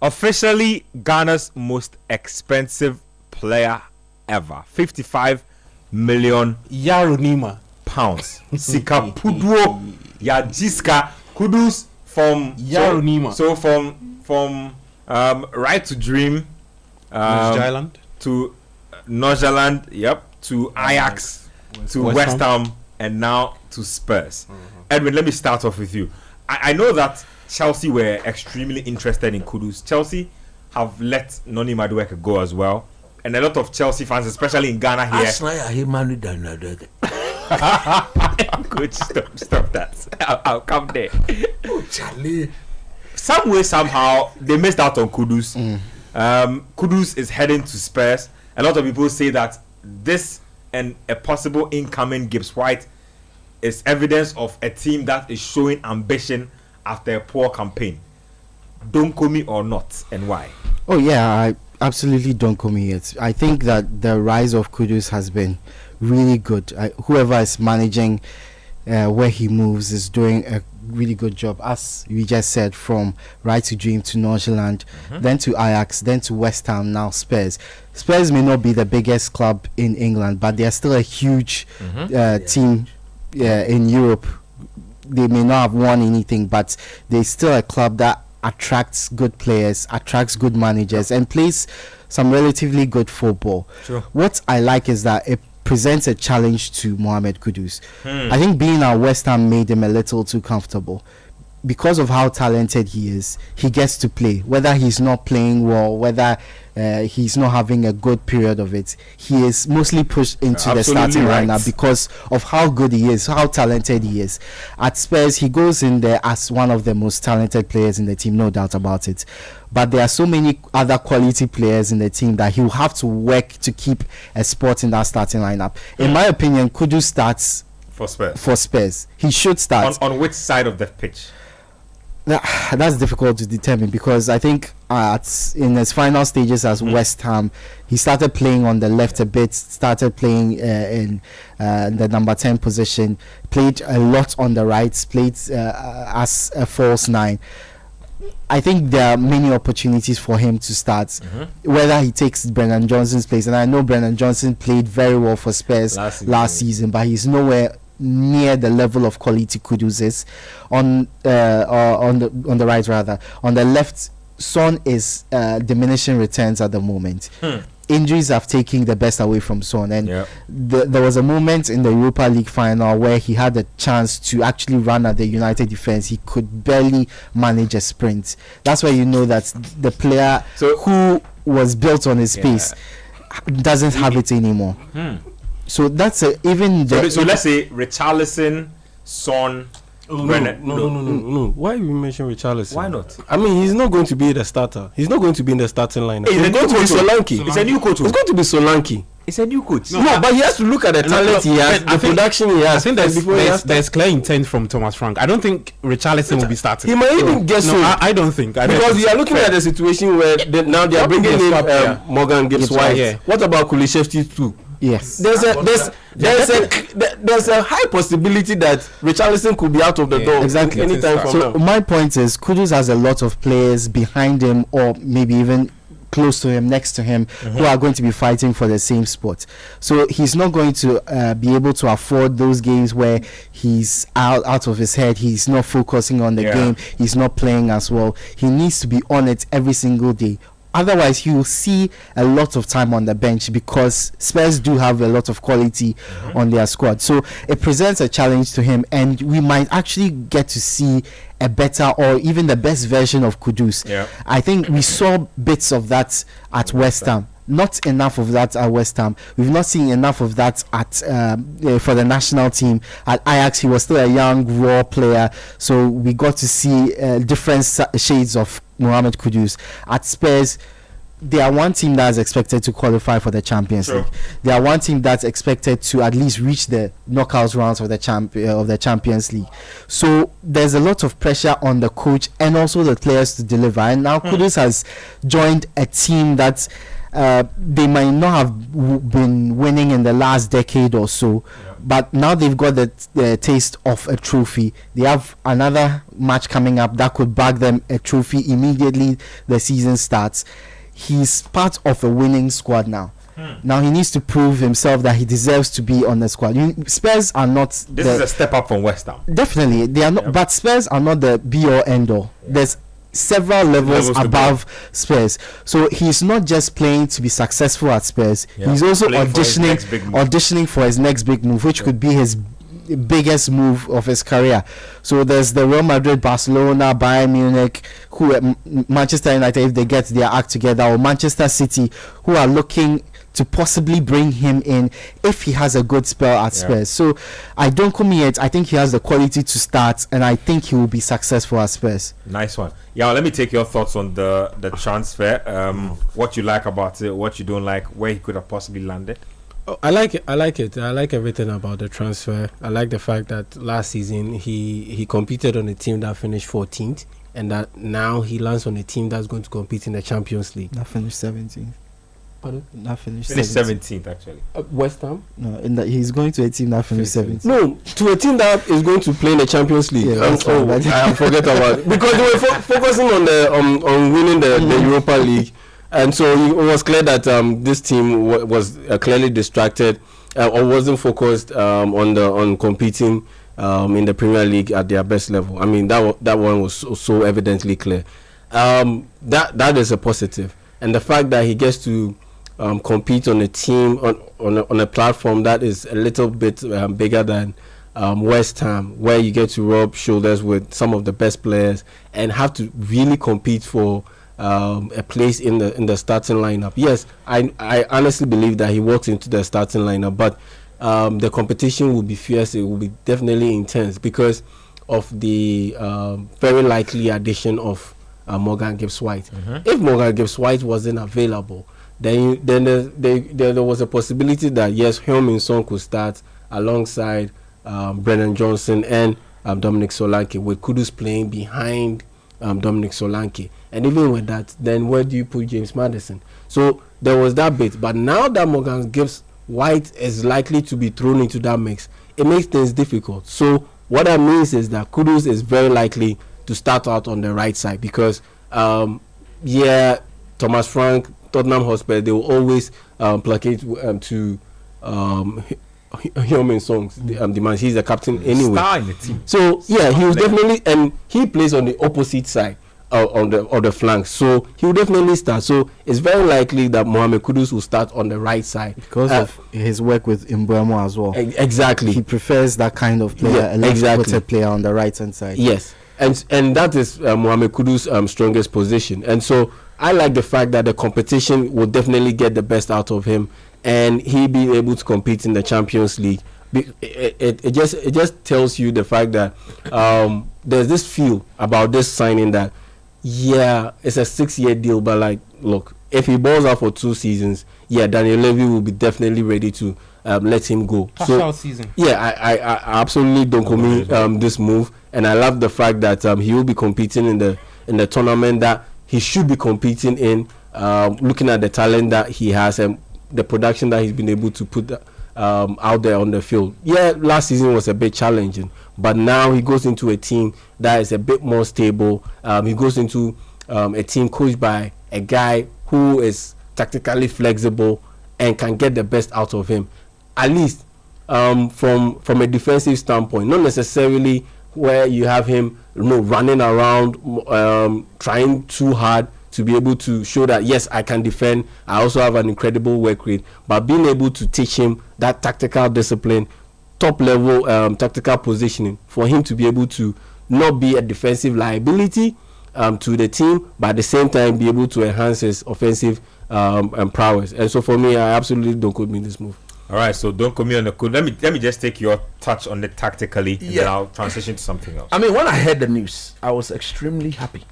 Officially Ghana's most expensive player ever. 55 million Yarunima pounds. Sika Pudwo Yajiska Kudus from Yarunima. So from Right to Dream to Norgeland, to Ajax, to West Ham, and now to Spurs. Edwin, let me start off with you. I know that Chelsea were extremely interested in Kudus. Chelsea have let Noni Madueke go as well. And a lot of Chelsea fans, especially in Ghana here. Good, stop that. I'll come there. Oh, Charlie. Some way, somehow, they missed out on Kudus. Kudus is heading to Spurs. A lot of people say that this and a possible incoming Gibbs White is evidence of a team that is showing ambition after a poor campaign. Don't call me or not, and why? Oh yeah, I absolutely don't call me it. I think that the rise of Kudus has been really good. Whoever is managing where he moves is doing a really good job. As we just said, from Right to Dream to Norgeland, then to Ajax, then to West Ham, now Spurs. Spurs may not be the biggest club in England, but they are still a huge team in Europe. They may not have won anything, but they're still a club that attracts good players, attracts good managers, and plays some relatively good football. Sure. What I like is that it presents a challenge to Mohammed Kudus. I think being at West Ham made him a little too comfortable. Because of how talented he is, he gets to play. Whether he's not playing well, whether he's not having a good period of it, he is mostly pushed into the starting lineup because of how good he is, how talented he is. At Spurs, he goes in there as one of the most talented players in the team, no doubt about it. But there are so many other quality players in the team that he'll have to work to keep a spot in that starting lineup. In my opinion, Kudus starts for Spurs. For Spurs, he should start. On which side of the pitch? That's difficult to determine because I think in his final stages as West Ham, he started playing on the left a bit, started playing in the number 10 position, played a lot on the right, played as a false 9. I think there are many opportunities for him to start, whether he takes Brennan Johnson's place. And I know Brennan Johnson played very well for Spurs last season, but he's nowhere near the level of quality Kudus is. On the right rather, on the left, Son is diminishing returns at the moment. Injuries have taken the best away from Son, and there was a moment in the Europa League final where he had a chance to actually run at the United defense. He could barely manage a sprint. That's where you know that the player who was built on his pace doesn't have it anymore. So that's even. So let's say Richarlison, Son. No. Why you mention Richarlison? Why not? I mean, he's not going to be the starter. He's not going to be in the starting lineup. He's going to be Solanke. It's a new coach. It's going to be Solanke. It's a new coach. No, but he has to look at the talent he has, the production he has. I think there's clear intent from Thomas Frank. I don't think Richarlison will be starting. He might even get so. I don't think. Because you are looking at the situation where now they are bringing in Morgan Gibbs-White. Yeah. What about Kulusevski too? Yes. There's a high possibility that Richarlison could be out of the door exactly anytime from now. So my point is, Kudus has a lot of players behind him, or maybe even close to him, next to him, who are going to be fighting for the same spot. So he's not going to be able to afford those games where he's out of his head. He's not focusing on the game. He's not playing as well. He needs to be on it every single day. Otherwise, you will see a lot of time on the bench, because Spurs do have a lot of quality on their squad. So it presents a challenge to him, and we might actually get to see a better or even the best version of Kudus. I think we saw bits of that at West Ham. Not enough of that at West Ham. We've not seen enough of that at for the national team. At Ajax, he was still a young, raw player, so we got to see different shades of Mohammed Kudus. At Spurs, they are one team that is expected to qualify for the Champions League. They are one team that's expected to at least reach the knockout rounds of the Champions League. So there's a lot of pressure on the coach and also the players to deliver. And now Kudus has joined a team that they might not have been winning in the last decade or so, but now they've got the taste of a trophy. They have another match coming up that could bag them a trophy immediately the season starts. He's part of a winning squad now. Now he needs to prove himself that he deserves to be on the squad. Spurs are not. This is a step up from West Ham. Definitely, they are not. But Spurs are not the be or end all. There's several levels above Spurs. So he's not just playing to be successful at Spurs. He's also auditioning for his next big move, which could be his biggest move of his career. So there's the Real Madrid, Barcelona, Bayern Munich, who Manchester United, if they get their act together, or Manchester City, who are looking to possibly bring him in if he has a good spell at Spurs. So I don't come yet. I think he has the quality to start, and I think he will be successful at Spurs. Nice one. Yeah, let me take your thoughts on the transfer. What you like about it, what you don't like, where he could have possibly landed. Oh, I like it. I like everything about the transfer. I like the fact that last season he competed on a team that finished 14th, and that now he lands on a team that's going to compete in the Champions League. That finished 17th. Pardon? That finished 17th actually. West Ham? No, he's going to a team that finished 17th. No, to a team that is going to play in the Champions League. I forget about it, because they were focusing on winning the Europa League. And so it was clear that this team was clearly distracted or wasn't focused on competing in the Premier League at their best level. I mean, that one was so evidently clear. That is a positive, and the fact that he gets to compete on a team on a platform that is a little bit bigger than West Ham, where you get to rub shoulders with some of the best players and have to really compete for a place in the starting lineup. Yes, I honestly believe that he walks into the starting lineup, but the competition will be fierce. It will be definitely intense because of the very likely addition of Morgan Gibbs-White. If Morgan Gibbs-White wasn't available, then there was a possibility that yes, Heung-min Son could start alongside Brennan Johnson and Dominic Solanke, with Kudus playing behind Dominic Solanke. And even with that, then where do you put James Maddison? So there was that bit. But now that Morgan Gibbs-White is likely to be thrown into that mix, it makes things difficult. So what that means is that Kudus is very likely to start out on the right side because, Thomas Frank, Tottenham Hotspur, they will always placate to Heung-min Son demands. He's the captain anyway. Star in the team. So yeah, he was definitely, and he plays on the opposite side on the flank. So he will definitely start. So it's very likely that Mohammed Kudus will start on the right side because of his work with Mbeumo as well. Exactly, he prefers that kind of player, a left-footed player on the right hand side. Yes, and that is Mohammed Kudus' strongest position. And so I like the fact that the competition will definitely get the best out of him, and he being able to compete in the Champions League, it just tells you the fact that there's this feel about this signing that it's a 6-year deal, but like, look, if he balls out for 2 seasons, Daniel Levy will be definitely ready to let him go. Season. I absolutely don't commit this move, and I love the fact that he will be competing in the tournament that he should be competing in. Looking at the talent that he has and the production that he's been able to put out there on the field. Last season was a bit challenging, but now he goes into a team that is a bit more stable. He goes into a team coached by a guy who is tactically flexible and can get the best out of him, at least from a defensive standpoint, not necessarily where you have him running around trying too hard to be able to show that yes, I can defend, I also have an incredible work rate, but being able to teach him that tactical discipline, top level tactical positioning, for him to be able to not be a defensive liability to the team, but at the same time be able to enhance his offensive prowess. And so for me, I absolutely don't commit this move. All right, so don't commit on the code. Let me just take your touch on it tactically, and then I'll transition to something else. I mean, when I heard the news, I was extremely happy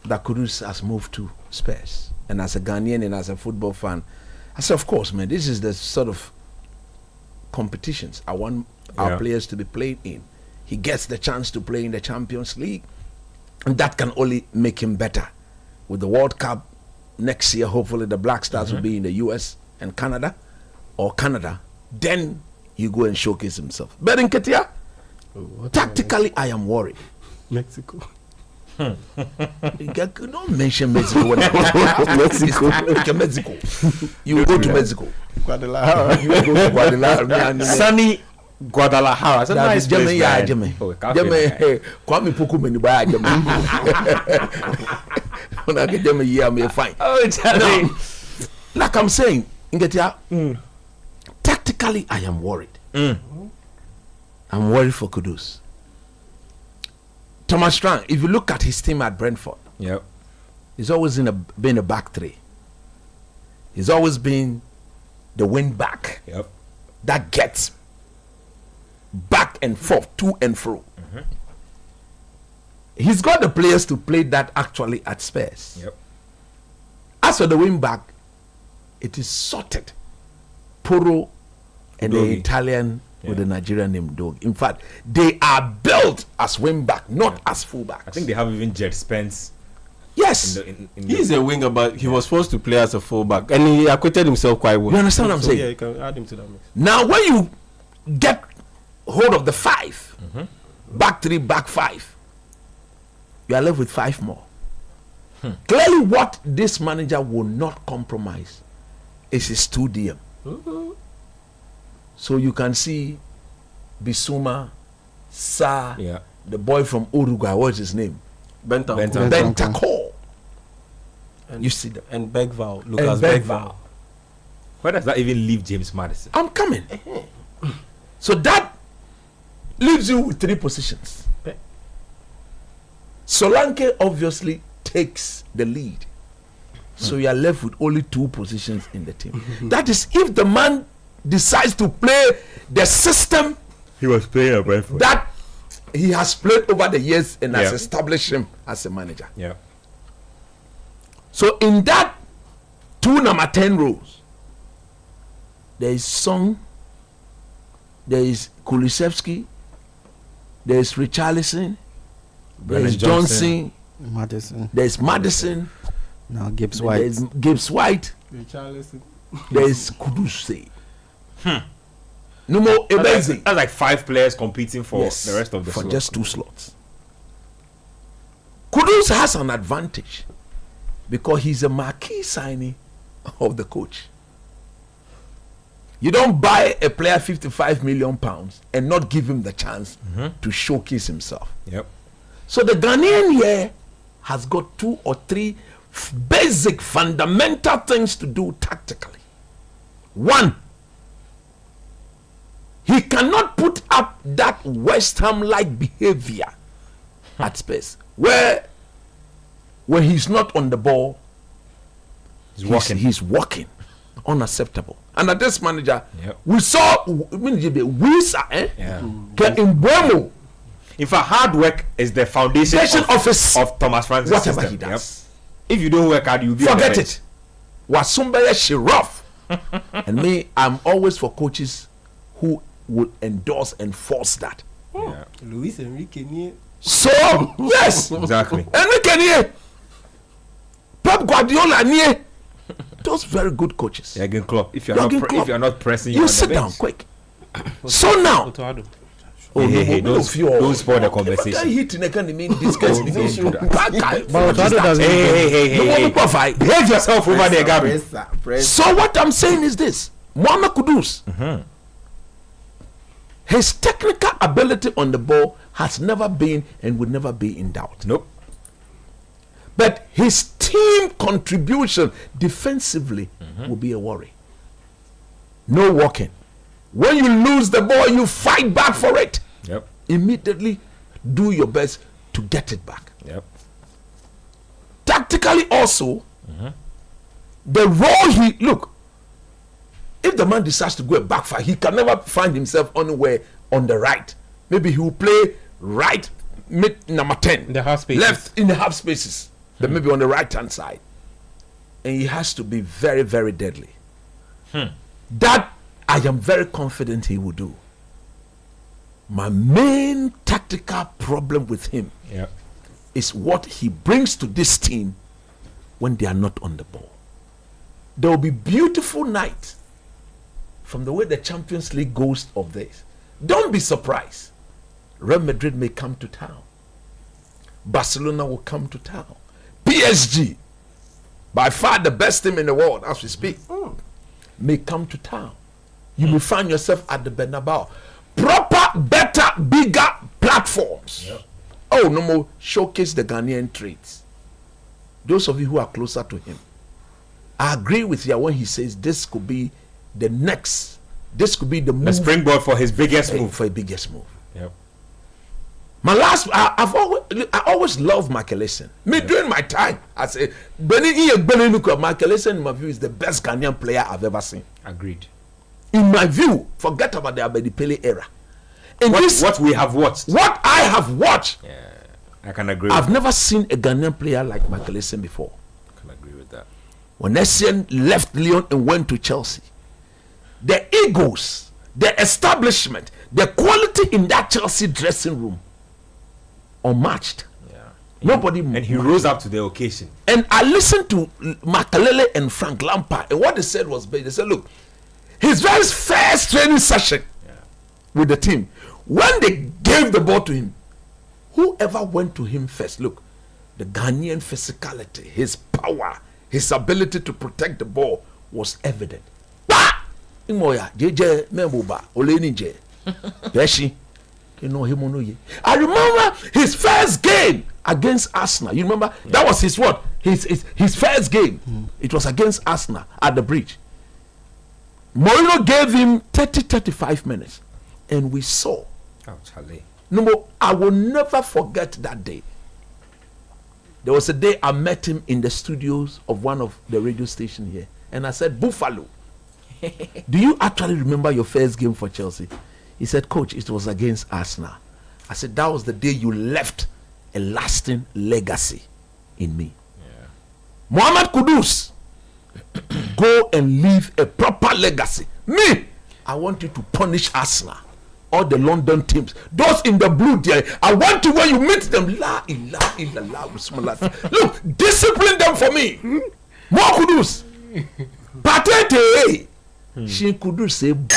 that Kudus has moved to Spurs. And as a Ghanaian and as a football fan, I said, of course, man, this is the sort of competitions I want our players to be playing in. He gets the chance to play in the Champions League, and that can only make him better. With the World Cup next year, hopefully the Black Stars will be in the US and Canada, then you go and showcase himself. But in Nketsia, tactically, I am worried. Mexico. Don't mention Mexico. Mexico. You will go to Mexico. Guadalajara. You will go to Guadalajara. Sunny Guadalajara. That's a nice place, man. Kwame Puku Menibaya. When I get them a year, I'm fine. Now, like I'm saying, Nketsia, tactically, I am worried. I'm worried for Kudus. Thomas Strang, if you look at his team at Brentford, he's always been a back three. He's always been the wing back that gets back and forth, to and fro. He's got the players to play that actually at Spurs. As for the wing back, it is sorted. Poro and the Italian with the Nigerian name Dog. In fact, they are built as wing back, not as full back. I think they have even Jet Spence. Yes, he's a winger, but he was forced to play as a full back, and he acquitted himself quite well. You understand what I'm saying? Yeah, you can add him to that mix. Now, when you get hold of the 5, back 3, back 5, you are left with 5 more. Clearly, what this manager will not compromise is his 2DM. So you can see Bissouma, Sa, the boy from Uruguay, what's his name? Bentancur. You see them. And Begval, Lucas Begval. Where does that even leave James Maddison? I'm coming. So that leaves you with 3 positions. Solanke obviously takes the lead. So you are left with only 2 positions in the team. That is if the man decides to play the system he was playing at Brentford that he has played over the years and has established him as a manager. So in that 2 number 10 rows, there is Song, there is Kulusevski, there is Richarlison, there is Johnson, Maddison. there is Maddison, now Gibbs White, there is Gibbs White, Richarlison, there is Kudus. No more amazing. That's like 5 players competing for the rest of the for slots. just 2 slots. Kudus has an advantage because he's a marquee signing of the coach. You don't buy a player £55 million and not give him the chance to showcase himself. So the Ghanaian here has got 2 or 3 basic fundamental things to do tactically. 1, he cannot put up that West Ham-like behavior at Spurs, where when he's not on the ball, he's walking unacceptable. Under this manager, we saw Wisa in Buemo. If hard work is the foundation of Thomas Francis, whatever system. he does. If you don't work hard, you'll be forget it. Wasumbaya Shiraf. And me, I'm always for coaches who would endorse and force that. Luis Enrique. So yes, exactly. Enrique Nier, Pep Guardiola Nier, those very good coaches. Jurgen Klopp. If you're not pressing, you sit down quick. So now. Hey, don't spoil the conversation. Behave yourself over there, Gabby. So what I'm saying is this: Mohammed Kudus, his technical ability on the ball has never been and will never be in doubt. Nope. But his team contribution defensively will be a worry. No walking. When you lose the ball, you fight back for it. Yep. Immediately do your best to get it back. Yep. Tactically also, the role if the man decides to go a backfire, he can never find himself anywhere on the right. Maybe he will play right mid number 10. The half spaces. Left in the half spaces. But maybe on the right hand side. And he has to be very, very deadly. That I am very confident he will do. My main tactical problem with him is what he brings to this team when they are not on the ball. There will be beautiful nights from the way the Champions League goes of this. Don't be surprised. Real Madrid may come to town. Barcelona will come to town. PSG, by far the best team in the world as we speak, may come to town. You will find yourself at the Bernabeu. Proper, better, bigger platforms. Oh, no more showcase the Ghanaian traits. Those of you who are closer to him, I agree with you when he says this could be the next. This could be the move. The springboard for his biggest move. For a biggest move. Yep. My last, I always loved Michael Essien. During my time, I say Michael Essien, in my view, is the best Ghanaian player I've ever seen. Agreed. In my view, forget about the Abedi Pele era. What we have watched. What I have watched. Yeah, I can agree. I've never seen a Ghanaian player like Michael Essien before. I can agree with that. When Essien left Lyon and went to Chelsea, the egos, the establishment, the quality in that Chelsea dressing room, unmatched. Yeah. Nobody. And he rose up to the occasion. And I listened to Makalele and Frank Lampard, and what they said was, they said, look, his very first training session with the team, when they gave the ball to him, whoever went to him first, look, the Ghanaian physicality, his power, his ability to protect the ball was evident. I remember his first game against Arsenal. You remember? That was his what? His first game. It was against Arsenal at the Bridge. Mourinho gave him 35 minutes. And we saw. Oh, Charlie. No, I will never forget that day. There was a day I met him in the studios of one of the radio stations here. And I said, Buffalo, do you actually remember your first game for Chelsea? He said, Coach, it was against Arsenal. I said, that was the day you left a lasting legacy in me. Yeah. Mohammed Kudus, go and leave a proper legacy. Me, I want you to punish Arsenal. All the London teams, those in the blue there, I want to when you meet them, la ilaha illallah bismillah. Look, discipline them for me. More Kudus. Patete. She Kudus say ba.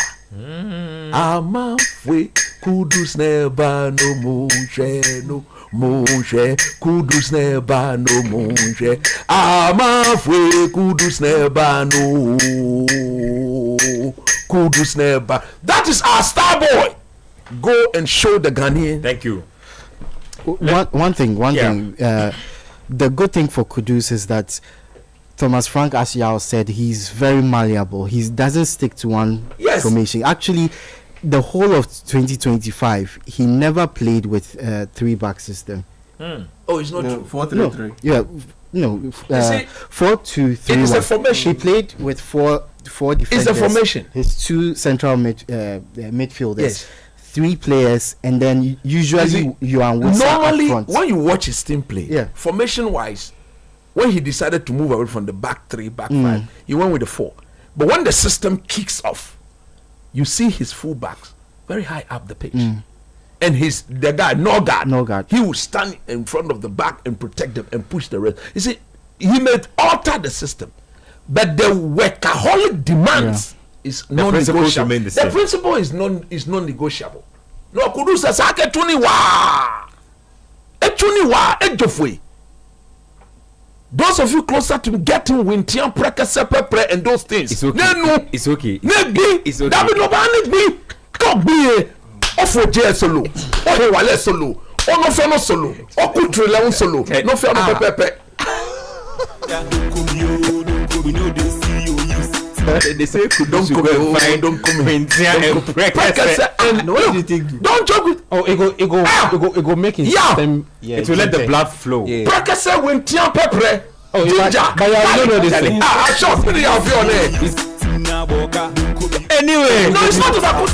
Amafwe Kudus neba no munche no munche. Kudus neba no munche. Amafwe Kudus neba no Kudus neba. That is our star boy. Go and show the Ghanaian. Thank you. One thing. The good thing for Kudus is that Thomas Frank, as Yao said, he's very malleable. He doesn't stick to one formation. Actually, the whole of 2025, he never played with 3-back system. Oh, it's not true. 4-3-3. Yeah. No, 4-2-3-1. It is a formation. He played with 4 4 defenders. It's a formation. His 2 central midfielders. Yes. 3 players, and then usually you are normally up front. when you watch his team play, formation wise, when he decided to move away from the back 3, back 5, he went with the 4. But when the system kicks off, you see his full backs very high up the pitch, and the guy no guard. He will stand in front of the back and protect them and push the rest. You see, he may alter the system, but the workaholic demands. Is non-negotiable. The principle is non-negotiable. No, Kudus says, those of you closer to getting Wintian Prekasepre and those things. It's okay. It's okay. It's okay. David Nobani be come be ofo J solo. Ohe wale solo. Ono feno solo. Okutre leun solo. No feno pepe. They say don't come in and breakfast. And what do you think? Don't joke with. Oh, it go make it. System, it will let the blood flow. Breakfast when tian pepper. Oh, ginger. But I don't know this thing. I'm sure pretty of your name. Anyway, no, it's not about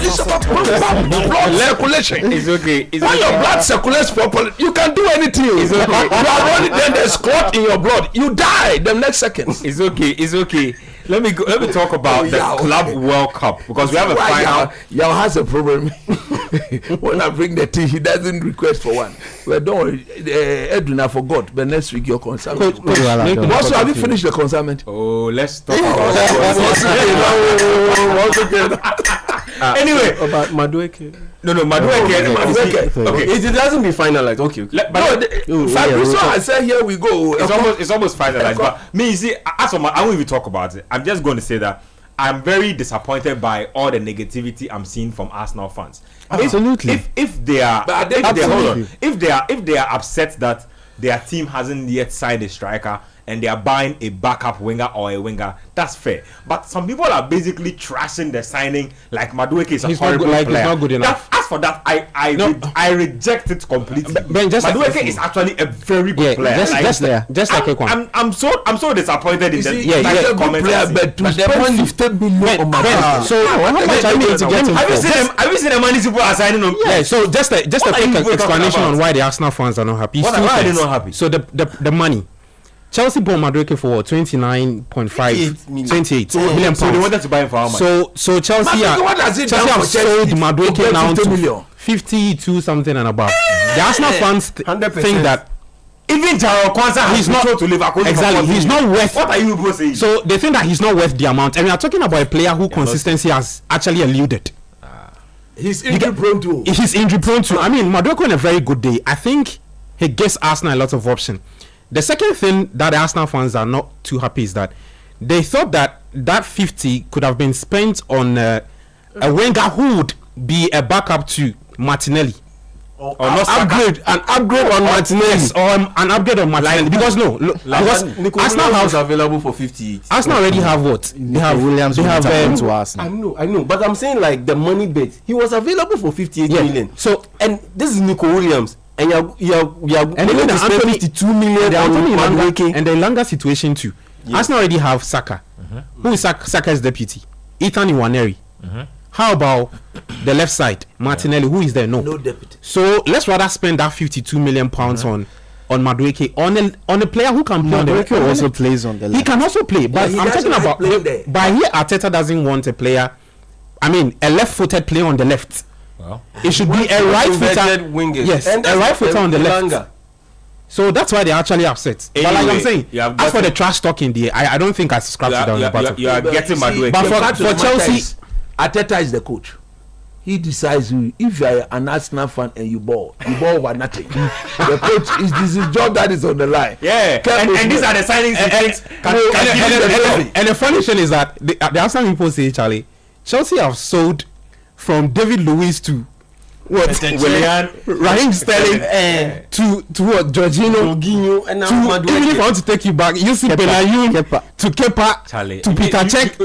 blood circulation. It's okay. When your blood circulates properly, you can do anything. It's okay. You are running, then there's clot in your blood. You die the next second. It's okay. It's okay. Let me talk about the Club World Cup, because we have a final. Yao has a problem. When I bring the tea, he doesn't request for one. Well, don't worry, Edwin, I forgot. But next week your consignment. Also, have you finished the consignment? Oh, let's talk about anyway, about Madueke. No, Madueke. Okay, it doesn't be finalized. Okay. So I said here we go. It's almost finalized. But me, you see, I won't even talk about it. I'm just going to say that I'm very disappointed by all the negativity I'm seeing from Arsenal fans. Absolutely. If they are upset that their team hasn't yet signed a striker and they are buying a backup winger or a winger, that's fair. But some people are basically trashing the signing like Madueke is a horrible player. He's not good enough. As for that, I reject it completely. Madueke is actually a very good player. Just like Ekwan. I'm so disappointed in the comments. But to spend 50 million on Madueke. So how much are you going to get him for? Have you seen the money people are signing on? Yeah. So just a quick explanation on why the Arsenal fans are not happy. Why are they not happy? So the money. Chelsea bought Madueke for 29.5 million pounds. So they wanted to buy him for how much? So Chelsea have sold Madueke now to 52 something and above. The Arsenal fans think that even Jaro Kwanzaa he's not to Liverpool. Exactly, he's not worth. What are you saying? So they think that he's not worth the amount, and we are talking about a player who consistency has actually eluded. He's injury prone too. He's injury prone too. I mean, Madueke on a very good day, I think he gives Arsenal a lot of option. The second thing that the Arsenal fans are not too happy is that they thought that 50 could have been spent on a winger who would be a backup to Martinelli. Or not upgrade on Martinelli. Yes, or an upgrade on Martinelli. Because Arsenal house available for 58. Arsenal already have what? They have Williams. They have to Arsenal. I know, but I'm saying like the money bet. He was available for 58 million. So and this is Nico Williams. And you're and even the 52 million and the longer situation too. Yes. Arsenal already have Saka. Who is Saka's deputy? Ethan Iwaneri. How about the left side? Martinelli, who is there? No deputy. So let's rather spend that 52 million pounds on Madueke on a player who can play. Madueke also plays on the left. He can also play, but I'm talking about. But here Arteta doesn't want a player. I mean, a left-footed player on the left. Well, it should be a right-footed winger. Yes, and a right-footer on the left. So that's why they're actually upset. Anyway, but like I'm saying, as for the trash talk in the I don't think I subscribe to that. You are getting Madueke. But for Chelsea, Arteta is the coach. He decides if you are an Arsenal fan and you ball over nothing. The coach is his job that is on the line. Yeah, and these are the signings. And the funny thing is that the Arsenal people say, Charlie, Chelsea have sold from David Luiz to Willian, Raheem Sterling, to what Jorginho, and now to even if I want to take you back, you see Benayoun to Kepa, Charlie, to Peter Cech.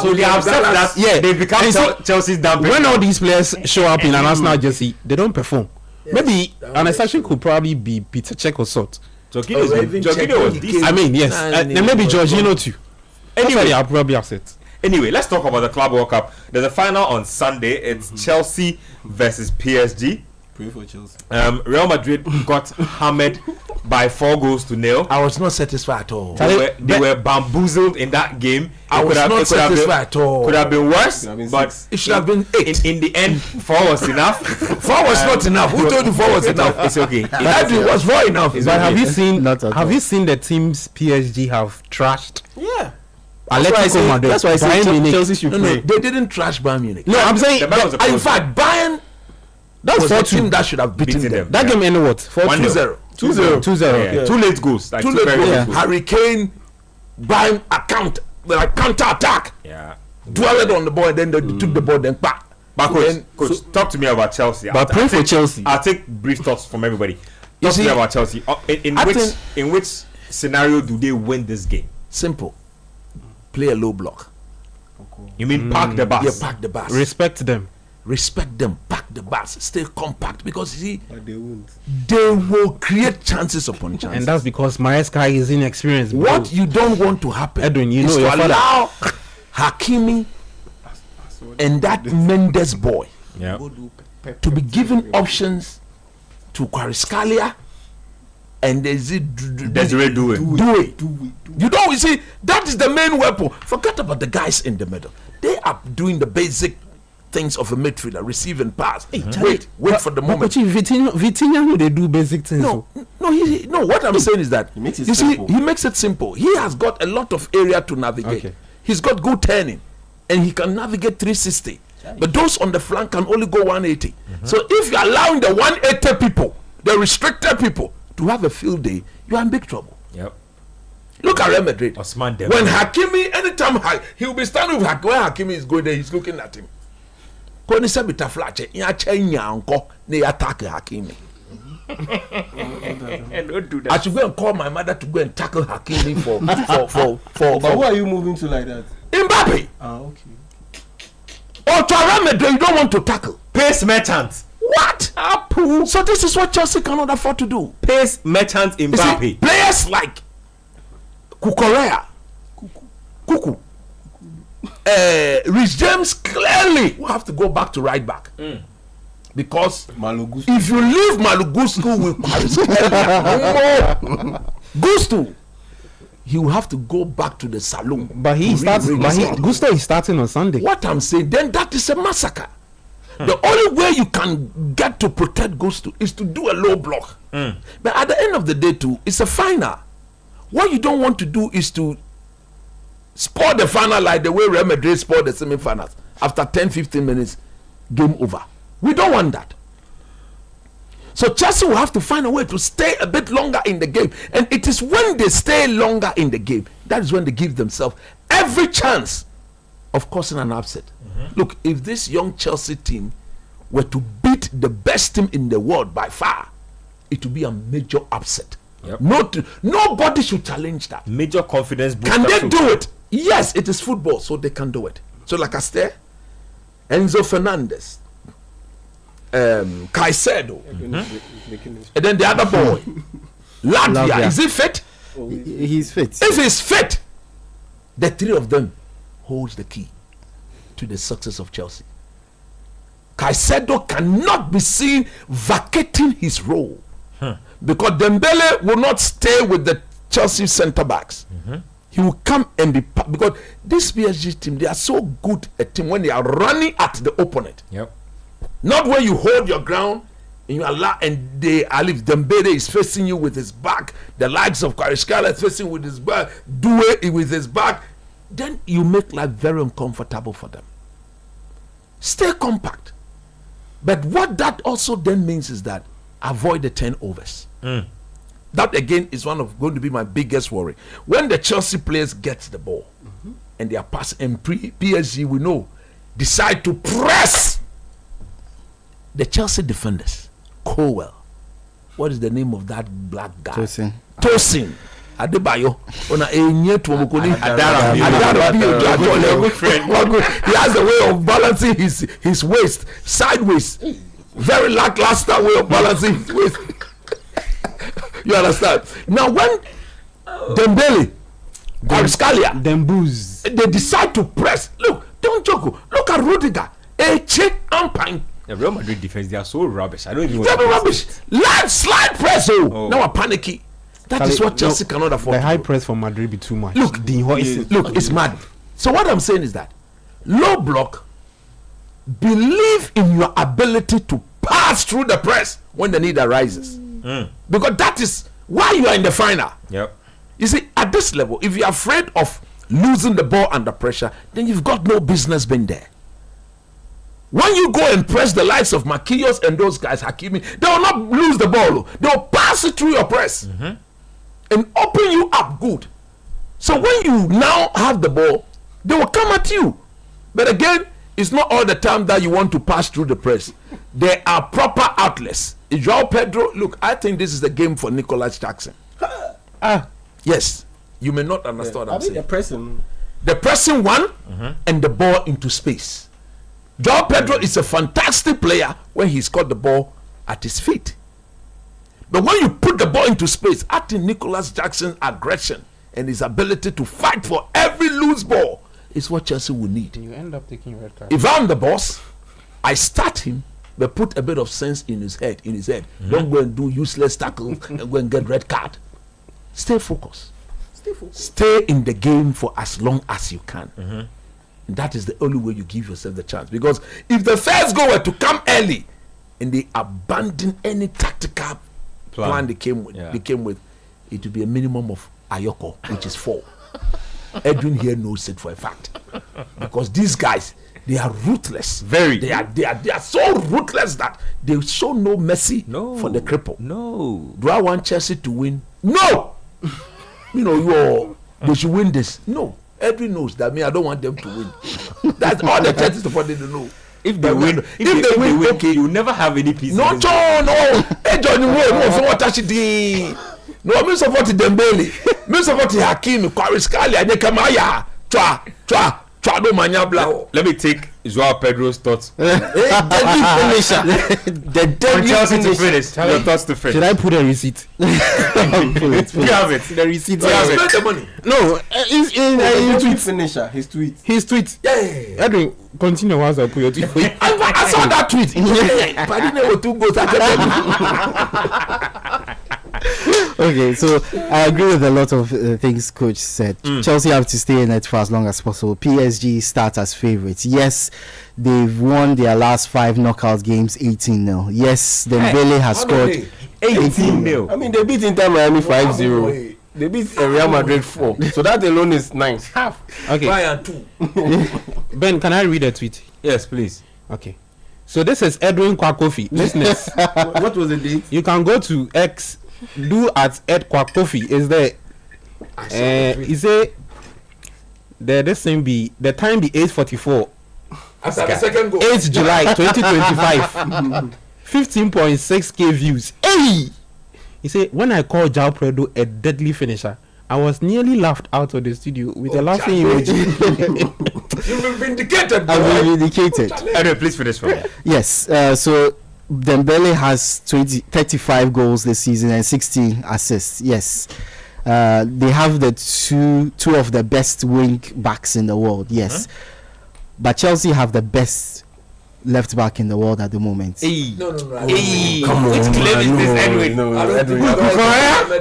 So they have said that they become Chelsea's damn. When all these players show up in an Arsenal jersey, they don't perform. Maybe an exception could probably be Peter Cech or sort. Jorginho was decent. I mean, yes, and maybe Jorginho too. Anyway, I'll probably upset. Anyway, let's talk about the Club World Cup. There's a final on Sunday. It's Chelsea versus PSG. Pray for Chelsea. Real Madrid got hammered by 4-0. I was not satisfied at all. They were bamboozled in that game. I was not satisfied at all. Could have been worse, but it should have been 8. In the end, 4 was enough. 4 was not enough. Who told you 4 was enough? It's okay. It was 4 enough. But have you seen? Have you seen the teams PSG have trashed? Yeah. Atletico Madrid. That's why I say Chelsea should play. No, they didn't trash Bayern Munich. No, I'm saying. In fact, Bayern. That was the team that should have beaten them. That game ended what? 2-0. 2-0. 2 late goals. Two late goals. Harry Kane, Bayern counter attack. Yeah. Dwelled on the ball, and then they took the ball, then back. Coach, talk to me about Chelsea. But pray for Chelsea. I'll take brief thoughts from everybody. Talk to me about Chelsea. In which scenario do they win this game? Simple. Play a low block. You mean park the bus? Yeah, park the bus. Respect them. Park the bus. Stay compact, because you see, they will create chances upon chances. And that's because Maresca is inexperienced. What you don't want to happen, Edwin, is to allow Hakimi and that Mendes boy to be given options to Kvaratskhelia and Desiree do it. You don't. You see, that is the main weapon. Forget about the guys in the middle. They are doing the basic things of a midfielder, receive and pass. Wait for the moment. Vitinha, they do basic things. No. What I'm saying is that he makes it simple. He has got a lot of area to navigate. Okay. He's got good turning, and he can navigate 360. But those on the flank can only go 180. So if you're allowing the 180 people, the restricted people, to have a field day, you are in big trouble. Yep. Look at Real Madrid. When Hakimi, anytime he'll be standing with Hakimi, when Hakimi is going there, he's looking at him. When he said bita flache, he attack Hakimi. Don't do that. I should go and call my mother to go and tackle Hakimi for. But who are you moving to like that? Mbappe. Okay. Or to Real Madrid, you don't want to tackle. Pace merchant. What? So this is what Chelsea cannot afford to do. Pace merchant Mbappe. See, players like Kukurea, Kuku, Rich James clearly will have to go back to right back. Because if you leave Malugusku with Gusto, he will have to go back to the saloon. But Gusto is starting on Sunday. What I'm saying, then that is a massacre. The only way you can get to protect Gusto is to do a low block. But at the end of the day too, it's a final. What you don't want to do is to spoil the final like the way Real Madrid spoiled the semi-finals. After 10-15 minutes, game over. We don't want that. So Chelsea will have to find a way to stay a bit longer in the game. And it is when they stay longer in the game, that is when they give themselves every chance of causing an upset. Look, if this young Chelsea team were to beat the best team in the world by far, it would be a major upset. Nobody should challenge that. Major confidence booster. Can they do it? Yes, it is football, so they can do it. So like Aster, Enzo Fernandez, Caicedo, and then the other boy, Latvia. Is he fit? He's fit. If he's fit, the three of them holds the key to the success of Chelsea. Caicedo cannot be seen vacating his role because Dembele will not stay with the Chelsea centre backs. He will come and be because this PSG team, they are so good a team when they are running at the opponent. Not when you hold your ground and you allow and they are if Dembele is facing you with his back, the likes of Kvaratskhelia is facing with his back, Due with his back, then you make life very uncomfortable for them. Stay compact. But what that also then means is that avoid the turnovers. That again is going to be my biggest worry. When the Chelsea players get the ball and they are passing, and PSG we know decide to press the Chelsea defenders. Colwell, what is the name of that black guy? Tosin. Adebayo. He has a way of balancing his waist sideways. Very lackluster way of balancing his waist. You understand? Now when Dembele Kvaratskhelia. Them booze. They decide to press. Look, don't joke. Look at Rudiger. A check umpire. The Real Madrid defense, they are so rubbish. I don't even. They're rubbish. Slide press. Oh, now a panicky. That is what Chelsea cannot afford. The high press for Madrid be too much. Look, it's mad. So what I'm saying is that low block, believe in your ability to pass through the press when the need arises. Because that is why you are in the final. Yep. You see, at this level, if you're afraid of losing the ball under pressure, then you've got no business being there. When you go and press the likes of Marquinhos and those guys, Hakimi, they will not lose the ball. They will pass it through your press and open you up good. So when you now have the ball, they will come at you. But again, it's not all the time that you want to pass through the press. There are proper outlets. João Pedro, look, I think this is the game for Nicholas Jackson. Yes, you may not understand what I'm saying. The pressing one and the ball into space. João Pedro is a fantastic player when he's got the ball at his feet. But when you put the ball into space, I think Nicholas Jackson's aggression and his ability to fight for every loose ball is what Chelsea will need. You end up taking red card. If I'm the boss, I start him, but put a bit of sense in his head. Don't go and do useless tackle and go and get red card. Stay focused. Stay in the game for as long as you can. And that is the only way you give yourself the chance. Because if the first goal were to come early and they abandon any tactical plan they came with, it would be a minimum of Ayoko, which is 4. Edwin here knows it for a fact. Because these guys, they are ruthless. They are so ruthless that they show no mercy for the cripple. Do I want Chelsea to win? No. They should win this. No. Edwin knows that. I don't want them to win. That's all the Chelsea supporters to know. If they win, if they win, okay, you never have any peace. No. Hey, Johnny, no, I support Dembele. I support Hakimi, Kvaratskhelia, and Kamaya. Let me take João Pedro's thoughts. The Chelsea to finish. Your thoughts to finish. Should I put a receipt? You have it. The receipt. You have it. The money. No, his tweet finisher. His tweet. Yeah. Edwin, continue whilst I put your tweet for you. I saw that tweet. Okay, so I agree with a lot of things Coach said. Chelsea have to stay in it for as long as possible. PSG start as favourites. Yes, they've won their last 5 knockout games 18-0. Yes, Dembele has scored 18-0. I mean, they beat Inter Miami 5-0. They beat Real Madrid 4. So that alone is 9. Half. Okay. 2. Ben, can I read a tweet? Yes, please. Okay. So this is Edwin Kwakofi. Listeners. What was the date? You can go to X. Do at Ed Kwakofi is there. He say the same be the time be 8:44. After the second goal. 8 July 2025. 15.6k views. Hey! He said when I called João Pedro a deadly finisher, I was nearly laughed out of the studio with a laughing emoji. You've been vindicated. I've been vindicated. Anyway, please finish for me. Yes. So Dembele has 35 goals this season and 16 assists. Yes. They have the two of the best wing backs in the world. Yes. But Chelsea have the best left back in the world at the moment. No. Come on, which claim is this, Edwin?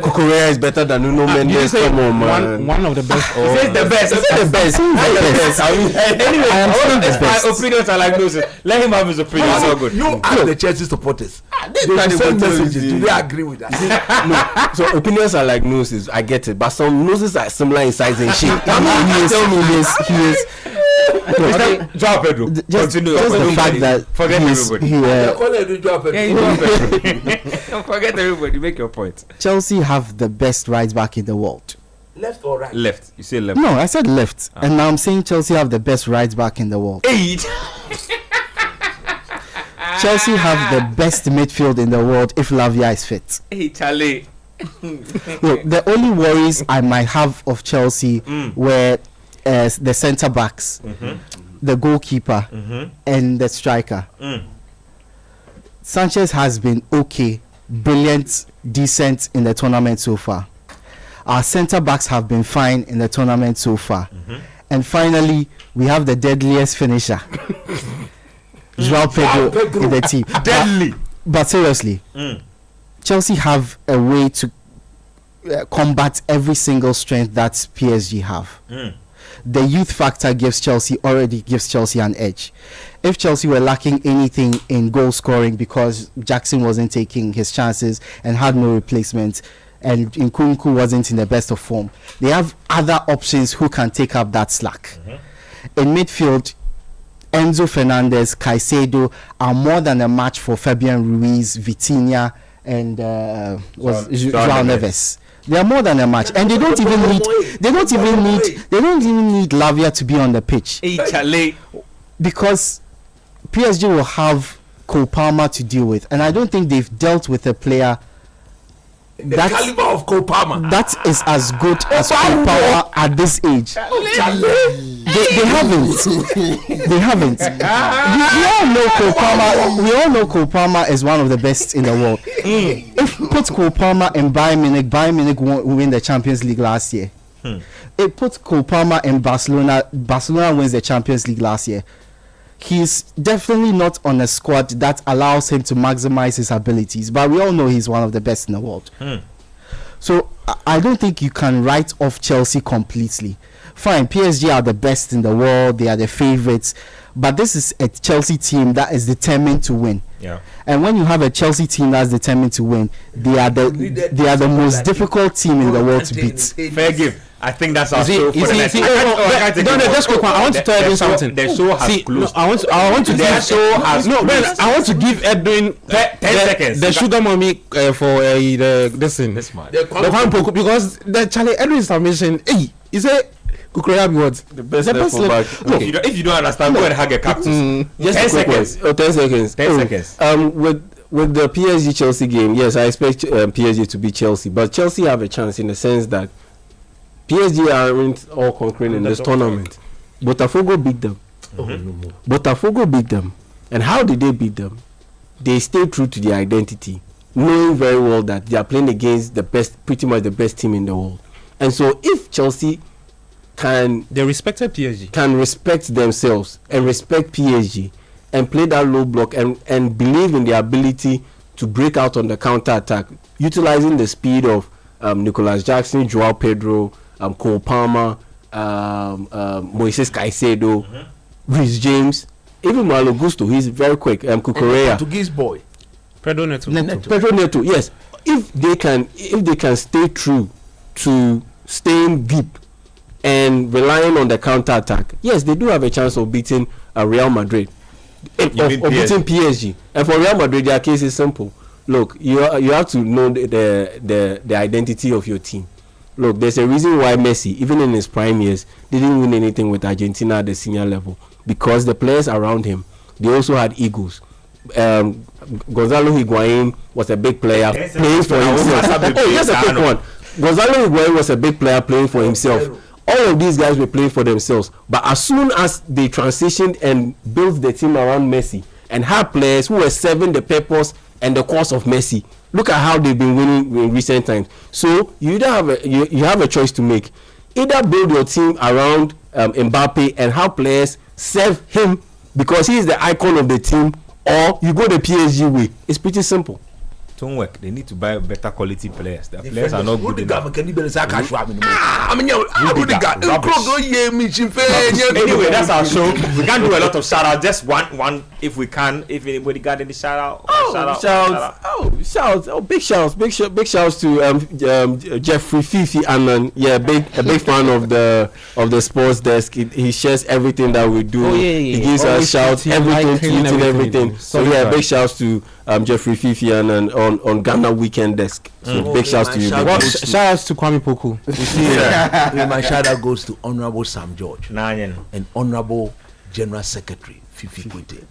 Kukurea is better than Nuno Mendes. Come on, man. One of the best. He says the best. I mean, anyway, my opinions are like those. Let him have his opinion. It's all good. You ask the Chelsea supporters. They send messages. Do they agree with that? No. So opinions are like noses. I get it, but some noses are similar in size and shape. I mean, he is. João Pedro. Just the fact that forget everybody. Forget everybody. Make your point. Chelsea have the best right back in the world. Left or right? Left. You say left. No, I said left, and now I'm saying Chelsea have the best right back in the world. Chelsea have the best midfield in the world if Lavia is fit. Hey, Charlie. Look, the only worries I might have of Chelsea were the centre backs, the goalkeeper, and the striker. Sanchez has been okay, brilliant, decent in the tournament so far. Our centre backs have been fine in the tournament so far. And finally, we have the deadliest finisher, Joao Pedro in the team. Deadly. But seriously, Chelsea have a way to combat every single strength that PSG have. The youth factor already gives Chelsea an edge. If Chelsea were lacking anything in goal scoring because Jackson wasn't taking his chances and had no replacement, and Nkunku wasn't in the best of form, they have other options who can take up that slack. In midfield, Enzo Fernandez, Caicedo are more than a match for Fabian Ruiz, Vitinha, and João Neves. They are more than a match, and they don't even need Lavia to be on the pitch, because PSG will have Cole Palmer to deal with, and I don't think they've dealt with a player the caliber of Cole Palmer that is as good as Cole Palmer at this age. They haven't. We all know Cole Palmer is one of the best in the world. If put Cole Palmer in Bayern Munich win the Champions League last year. It put Cole Palmer in Barcelona wins the Champions League last year. He's definitely not on a squad that allows him to maximize his abilities, but we all know he's one of the best in the world. So I don't think you can write off Chelsea completely. Fine, PSG are the best in the world, they are the favorites, but this is a Chelsea team that is determined to win. And when you have a Chelsea team that's determined to win, they are the most difficult team in the world to beat. Fair give. I think that's our show for the next. I want to tell you something. The show has closed. I want to give. I want to give Edwin 10 seconds. The sugar mommy for this thing. The because the Charlie Edwin submission. Hey, is it? Kukurea what? The best back. If you don't understand, go and hug a cactus. Just 10 seconds. 10 seconds. 10 seconds. With the PSG Chelsea game, yes, I expect PSG to beat Chelsea, but Chelsea have a chance in the sense that PSG aren't all conquering in this tournament. Botafogo beat them. Botafogo beat them. And how did they beat them? They stayed true to their identity, knowing very well that they are playing against the best, pretty much the best team in the world. And so if Chelsea they respected PSG, can respect themselves and respect PSG and play that low block and believe in their ability to break out on the counter attack, utilizing the speed of Nicolas Jackson, Joao Pedro, Cole Palmer, Moises Caicedo, Reece James, even Malo Gusto, he's very quick. Kukurea, Portuguese boy, Pedro Neto. Pedro Neto, yes. If they can stay true to staying deep and relying on the counter attack, yes, they do have a chance of beating Real Madrid, of beating PSG. And for Real Madrid, their case is simple. Look, you have to know the identity of your team. Look, there's a reason why Messi, even in his prime years, didn't win anything with Argentina at the senior level, because the players around him, they also had egos. Gonzalo Higuain was a big player playing for himself. Here's a quick one. Gonzalo Higuain was a big player playing for himself. All of these guys were playing for themselves. But as soon as they transitioned and built the team around Messi and had players who were serving the purpose and the cause of Messi, look at how they've been winning in recent times. So you have a choice to make. Either build your team around Mbappe and have players serve him because he is the icon of the team, or you go the PSG way. It's pretty simple. Don't work. They need to buy better quality players. The players are not good enough. Anyway, that's our show. We can't do a lot of shout out. Just one if we can. If anybody got any shout out. Big shouts to Jeffrey Fifi and a big fan of the sports desk. He shares everything that we do. He gives us shouts, everything. So big shouts to Jeffrey Fifi and on Ghana Weekend Desk. So big shouts to you. Shout outs to Kwame Poku. My shout out goes to Honorable Sam George and Honorable General Secretary Fifi Kwete.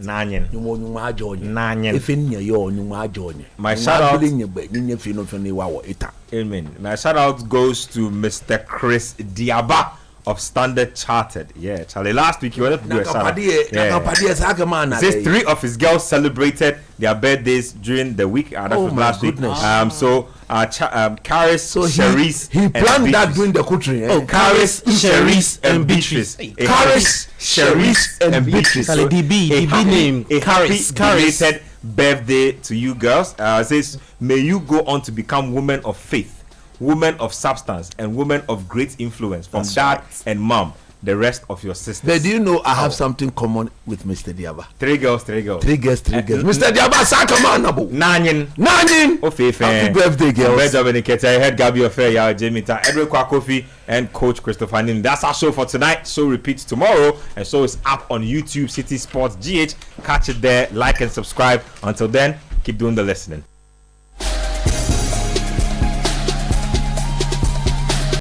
My shout out. Amen. My shout out goes to Mr. Chris Diaba of Standard Chartered. Yeah, Charlie. Last week you wanted to do a shout out. Yeah. Says 3 of his girls celebrated their birthdays during the week. Last week. So Karis, Cherise, he planned that during the country. Karis, Cherise, and Beatrice. Karis, Cherise, and Beatrice. So DB name. A happy belated birthday to you girls. Says may you go on to become women of faith, women of substance, and women of great influence from dad and mom. The rest of your sisters. But do you know I have something common with Mr. Diaba? 3 girls. 3 girls. Mr. Diaba, Sakamanabu. Nanyin. Oh, happy birthday, girls. Benjamin Nketsia, I heard Gabby Ofeya, Jamie Ta, Edward Kwakofi, and Coach Christopher Nin. That's our show for tonight. So repeats tomorrow, and so it's up on YouTube, Citi Sports GH. Catch it there, like and subscribe. Until then, keep doing the listening.